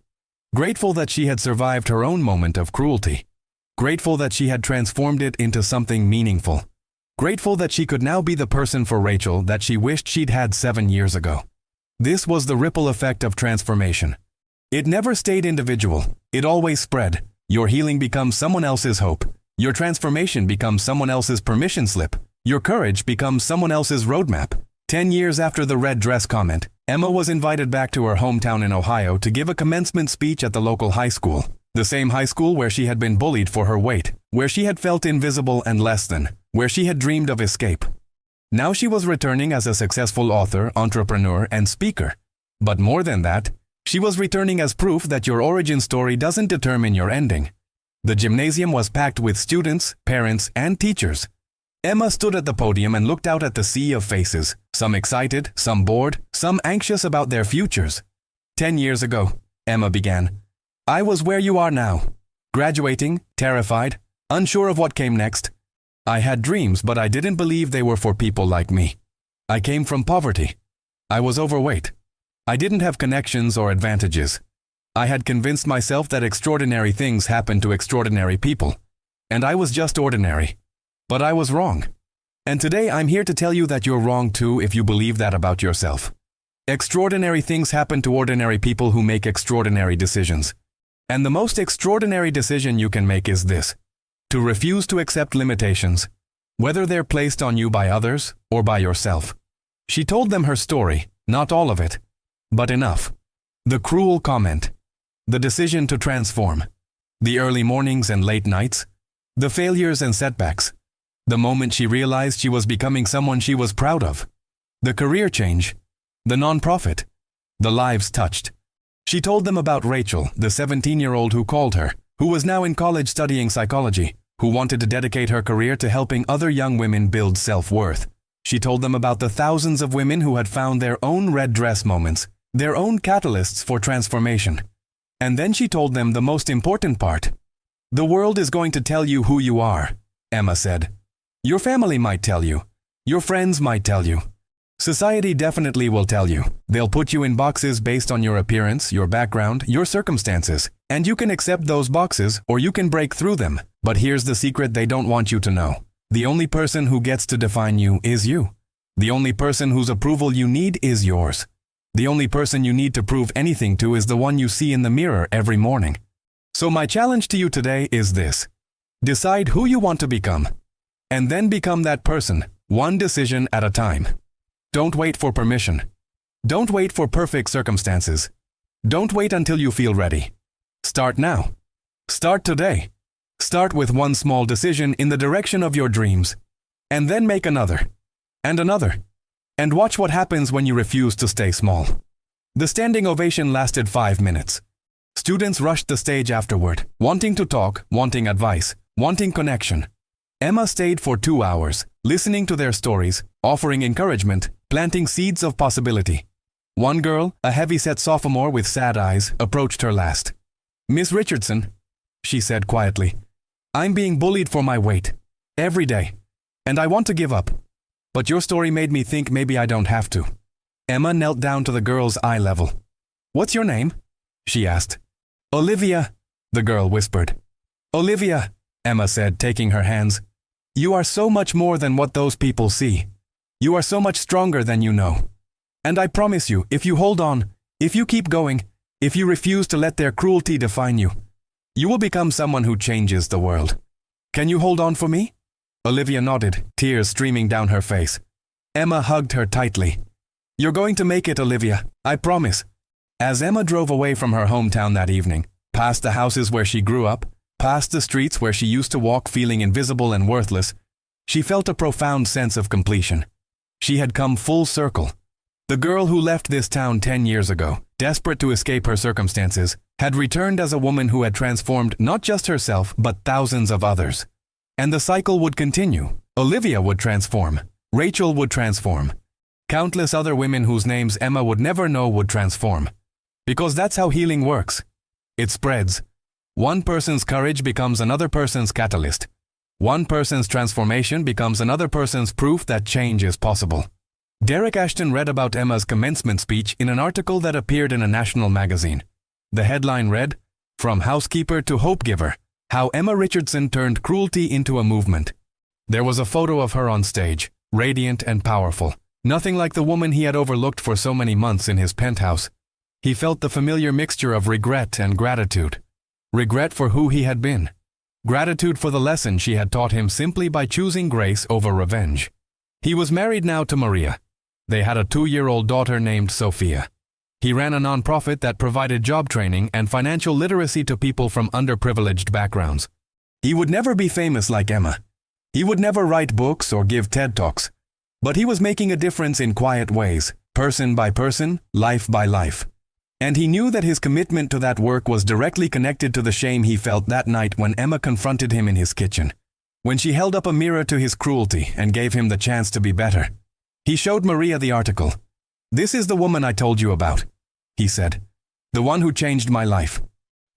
[SPEAKER 1] Grateful that she had survived her own moment of cruelty. Grateful that she had transformed it into something meaningful. Grateful that she could now be the person for Rachel that she wished she'd had 7 years ago. This was the ripple effect of transformation. It never stayed individual. It always spread. Your healing becomes someone else's hope. Your transformation becomes someone else's permission slip. Your courage becomes someone else's roadmap. 10 years after the red dress comment, Emma was invited back to her hometown in Ohio to give a commencement speech at the local high school. The same high school where she had been bullied for her weight, where she had felt invisible and less than, where she had dreamed of escape. Now she was returning as a successful author, entrepreneur, and speaker. But more than that, she was returning as proof that your origin story doesn't determine your ending. The gymnasium was packed with students, parents, and teachers. Emma stood at the podium and looked out at the sea of faces, some excited, some bored, some anxious about their futures. 10 years ago, Emma began, I was where you are now. Graduating, terrified, unsure of what came next. I had dreams, but I didn't believe they were for people like me. I came from poverty. I was overweight. I didn't have connections or advantages. I had convinced myself that extraordinary things happen to extraordinary people, and I was just ordinary. But I was wrong. And today I'm here to tell you that you're wrong too if you believe that about yourself. Extraordinary things happen to ordinary people who make extraordinary decisions. And the most extraordinary decision you can make is this: to refuse to accept limitations, whether they're placed on you by others or by yourself. She told them her story, not all of it, but enough. The cruel comment, the decision to transform, the early mornings and late nights, the failures and setbacks, the moment she realized she was becoming someone she was proud of, the career change, the nonprofit, the lives touched. She told them about Rachel, the 17-year-old who called her, who was now in college studying psychology, who wanted to dedicate her career to helping other young women build self-worth. She told them about the thousands of women who had found their own red dress moments, their own catalysts for transformation. And then she told them the most important part. The world is going to tell you who you are, Emma said. Your family might tell you. Your friends might tell you. Society definitely will tell you. They'll put you in boxes based on your appearance, your background, your circumstances. And you can accept those boxes or you can break through them. But here's the secret they don't want you to know. The only person who gets to define you is you. The only person whose approval you need is yours. The only person you need to prove anything to is the one you see in the mirror every morning. So my challenge to you today is this. Decide who you want to become. And then become that person, one decision at a time. Don't wait for permission. Don't wait for perfect circumstances. Don't wait until you feel ready. Start now. Start today. Start with one small decision in the direction of your dreams. And then make another. And another. And watch what happens when you refuse to stay small. The standing ovation lasted 5 minutes. Students rushed the stage afterward, wanting to talk, wanting advice, wanting connection. Emma stayed for 2 hours, listening to their stories, offering encouragement, planting seeds of possibility. One girl, a heavy-set sophomore with sad eyes, approached her last. Miss Richardson, she said quietly, I'm being bullied for my weight. Every day. And I want to give up. But your story made me think maybe I don't have to. Emma knelt down to the girl's eye level. What's your name? She asked. Olivia, the girl whispered. Olivia, Emma said, taking her hands. You are so much more than what those people see. You are so much stronger than you know. And I promise you, if you hold on, if you keep going, if you refuse to let their cruelty define you, you will become someone who changes the world. Can you hold on for me? Olivia nodded, tears streaming down her face. Emma hugged her tightly. You're going to make it, Olivia, I promise. As Emma drove away from her hometown that evening, past the houses where she grew up, past the streets where she used to walk feeling invisible and worthless, she felt a profound sense of completion. She had come full circle. The girl who left this town 10 years ago, desperate to escape her circumstances, had returned as a woman who had transformed not just herself but thousands of others. And the cycle would continue. Olivia would transform. Rachel would transform. Countless other women whose names Emma would never know would transform. Because that's how healing works. It spreads. One person's courage becomes another person's catalyst. One person's transformation becomes another person's proof that change is possible. Derek Ashton read about Emma's commencement speech in an article that appeared in a national magazine. The headline read, From Housekeeper to Hope Giver, How Emma Richardson Turned Cruelty into a Movement. There was a photo of her on stage, radiant and powerful, Nothing like the woman he had overlooked for so many months in his penthouse. He felt the familiar mixture of regret and gratitude. Regret for who he had been. Gratitude for the lesson she had taught him simply by choosing grace over revenge. He was married now to Maria. They had a 2-year-old daughter named Sophia. He ran a nonprofit that provided job training and financial literacy to people from underprivileged backgrounds. He would never be famous like Emma. He would never write books or give TED Talks. But he was making a difference in quiet ways, person by person, life by life. And he knew that his commitment to that work was directly connected to the shame he felt that night when Emma confronted him in his kitchen. When she held up a mirror to his cruelty and gave him the chance to be better. He showed Maria the article. "This is the woman I told you about," he said. "The one who changed my life."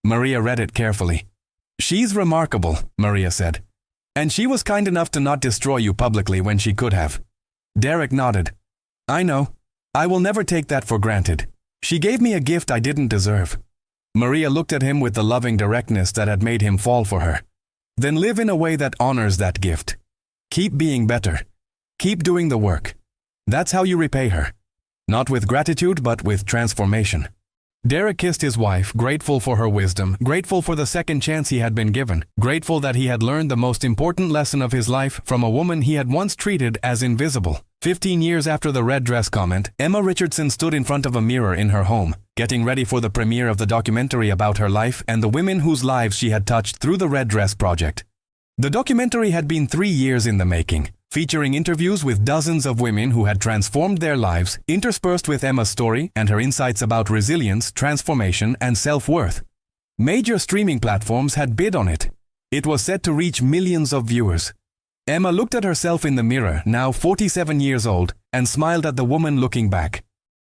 [SPEAKER 1] Maria read it carefully. "She's remarkable," Maria said. "And she was kind enough to not destroy you publicly when she could have." Derek nodded. "I know. I will never take that for granted. She gave me a gift I didn't deserve." Maria looked at him with the loving directness that had made him fall for her. "Then live in a way that honors that gift. Keep being better. Keep doing the work. That's how you repay her. Not with gratitude, but with transformation." Derek kissed his wife, grateful for her wisdom, grateful for the second chance he had been given, grateful that he had learned the most important lesson of his life from a woman he had once treated as invisible. 15 years after the red dress comment, Emma Richardson stood in front of a mirror in her home, getting ready for the premiere of the documentary about her life and the women whose lives she had touched through the Red Dress Project. The documentary had been 3 years in the making, featuring interviews with dozens of women who had transformed their lives, interspersed with Emma's story and her insights about resilience, transformation, and self-worth. Major streaming platforms had bid on it. It was set to reach millions of viewers. Emma looked at herself in the mirror, now 47 years old, and smiled at the woman looking back.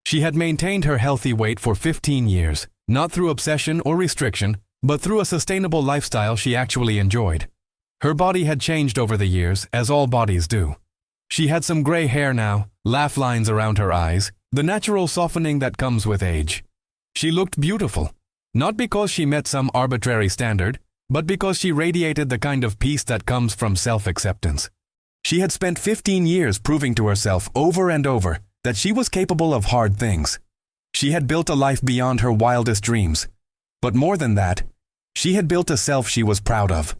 [SPEAKER 1] She had maintained her healthy weight for 15 years, not through obsession or restriction, but through a sustainable lifestyle she actually enjoyed. Her body had changed over the years, as all bodies do. She had some gray hair now, laugh lines around her eyes, the natural softening that comes with age. She looked beautiful, not because she met some arbitrary standard, but because she radiated the kind of peace that comes from self-acceptance. She had spent 15 years proving to herself over and over that she was capable of hard things. She had built a life beyond her wildest dreams. But more than that, she had built a self she was proud of.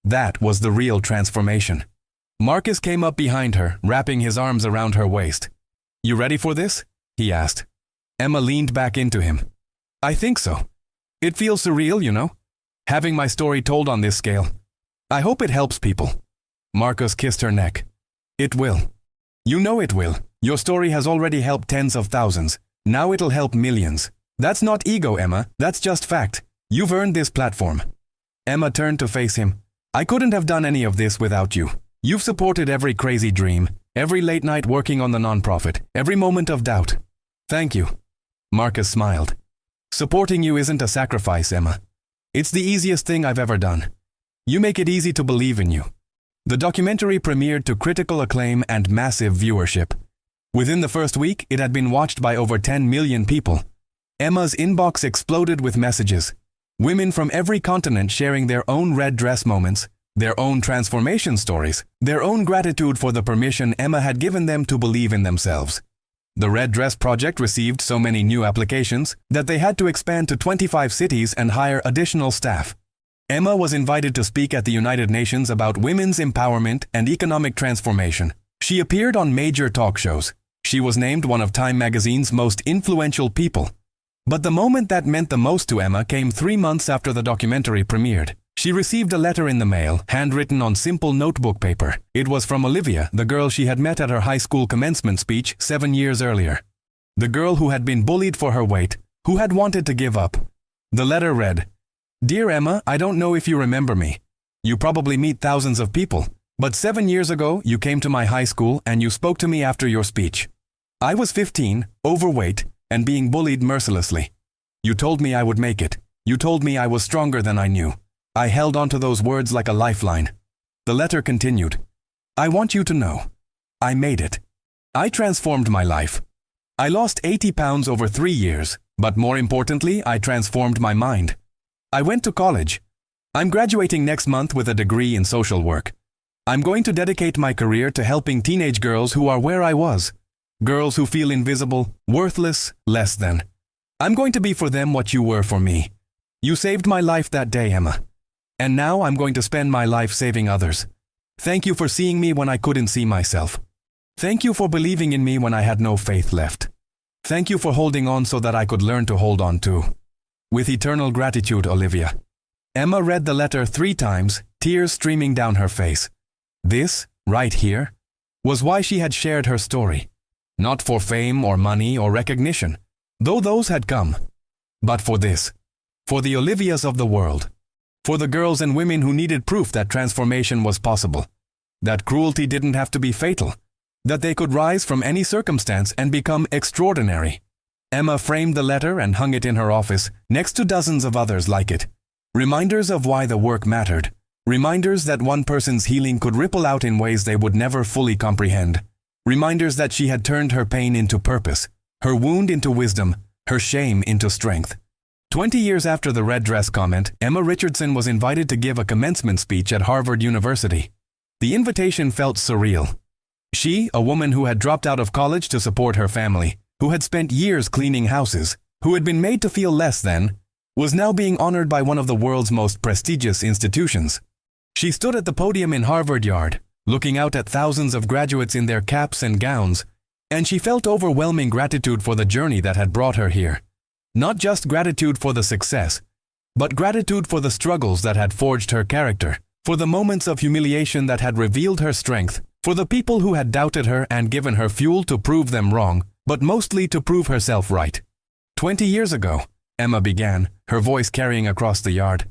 [SPEAKER 1] That was the real transformation. Marcus came up behind her, wrapping his arms around her waist. "You ready for this?" he asked. Emma leaned back into him. "I think so. It feels surreal, you know, having my story told on this scale. I hope it helps people." Marcus kissed her neck. "It will. You know it will. Your story has already helped tens of thousands. Now it'll help millions. That's not ego, Emma. That's just fact. You've earned this platform." Emma turned to face him. "I couldn't have done any of this without you. You've supported every crazy dream, every late night working on the nonprofit, every moment of doubt. Thank you." Marcus smiled. "Supporting you isn't a sacrifice, Emma. It's the easiest thing I've ever done. You make it easy to believe in you." The documentary premiered to critical acclaim and massive viewership. Within the first week, it had been watched by over 10 million people. Emma's inbox exploded with messages. Women from every continent sharing their own red dress moments, their own transformation stories, their own gratitude for the permission Emma had given them to believe in themselves. The Red Dress Project received so many new applications that they had to expand to 25 cities and hire additional staff. Emma was invited to speak at the United Nations about women's empowerment and economic transformation. She appeared on major talk shows. She was named one of Time magazine's most influential people. But the moment that meant the most to Emma came 3 months after the documentary premiered. She received a letter in the mail, handwritten on simple notebook paper. It was from Olivia, the girl she had met at her high school commencement speech 7 years earlier. The girl who had been bullied for her weight, who had wanted to give up. The letter read, "Dear Emma, I don't know if you remember me. You probably meet thousands of people, but 7 years ago you came to my high school and you spoke to me after your speech. I was 15, overweight, and being bullied mercilessly. You told me I would make it. You told me I was stronger than I knew. I held on to those words like a lifeline." The letter continued, "I want you to know. I made it. I transformed my life. I lost 80 pounds over 3 years, but more importantly, I transformed my mind. I went to college. I'm graduating next month with a degree in social work. I'm going to dedicate my career to helping teenage girls who are where I was. Girls who feel invisible, worthless, less than. I'm going to be for them what you were for me. You saved my life that day, Emma. And now I'm going to spend my life saving others. Thank you for seeing me when I couldn't see myself. Thank you for believing in me when I had no faith left. Thank you for holding on so that I could learn to hold on too. With eternal gratitude, Olivia. Emma read the letter 3 times, tears streaming down her face. This, right here, was why she had shared her story. Not for fame or money or recognition, though those had come. But for this. For the Olivias of the world. For the girls and women who needed proof that transformation was possible. That cruelty didn't have to be fatal. That they could rise from any circumstance and become extraordinary. Emma framed the letter and hung it in her office, next to dozens of others like it. Reminders of why the work mattered. Reminders that one person's healing could ripple out in ways they would never fully comprehend. Reminders that she had turned her pain into purpose, her wound into wisdom, her shame into strength. 20 years after the red dress comment, Emma Richardson was invited to give a commencement speech at Harvard University. The invitation felt surreal. She, a woman who had dropped out of college to support her family, who had spent years cleaning houses, who had been made to feel less than, was now being honored by one of the world's most prestigious institutions. She stood at the podium in Harvard Yard, looking out at thousands of graduates in their caps and gowns, and she felt overwhelming gratitude for the journey that had brought her here. Not just gratitude for the success, but gratitude for the struggles that had forged her character, for the moments of humiliation that had revealed her strength, for the people who had doubted her and given her fuel to prove them wrong, but mostly to prove herself right. 20 years ago, Emma began, her voice carrying across the yard.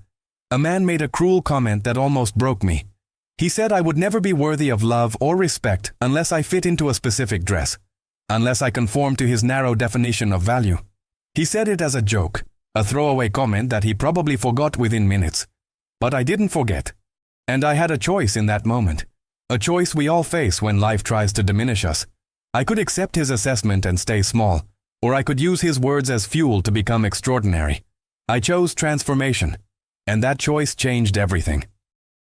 [SPEAKER 1] A man made a cruel comment that almost broke me. He said I would never be worthy of love or respect unless I fit into a specific dress, unless I conform to his narrow definition of value. He said it as a joke, a throwaway comment that he probably forgot within minutes. But I didn't forget. And I had a choice in that moment. A choice we all face when life tries to diminish us. I could accept his assessment and stay small, or I could use his words as fuel to become extraordinary. I chose transformation, and that choice changed everything.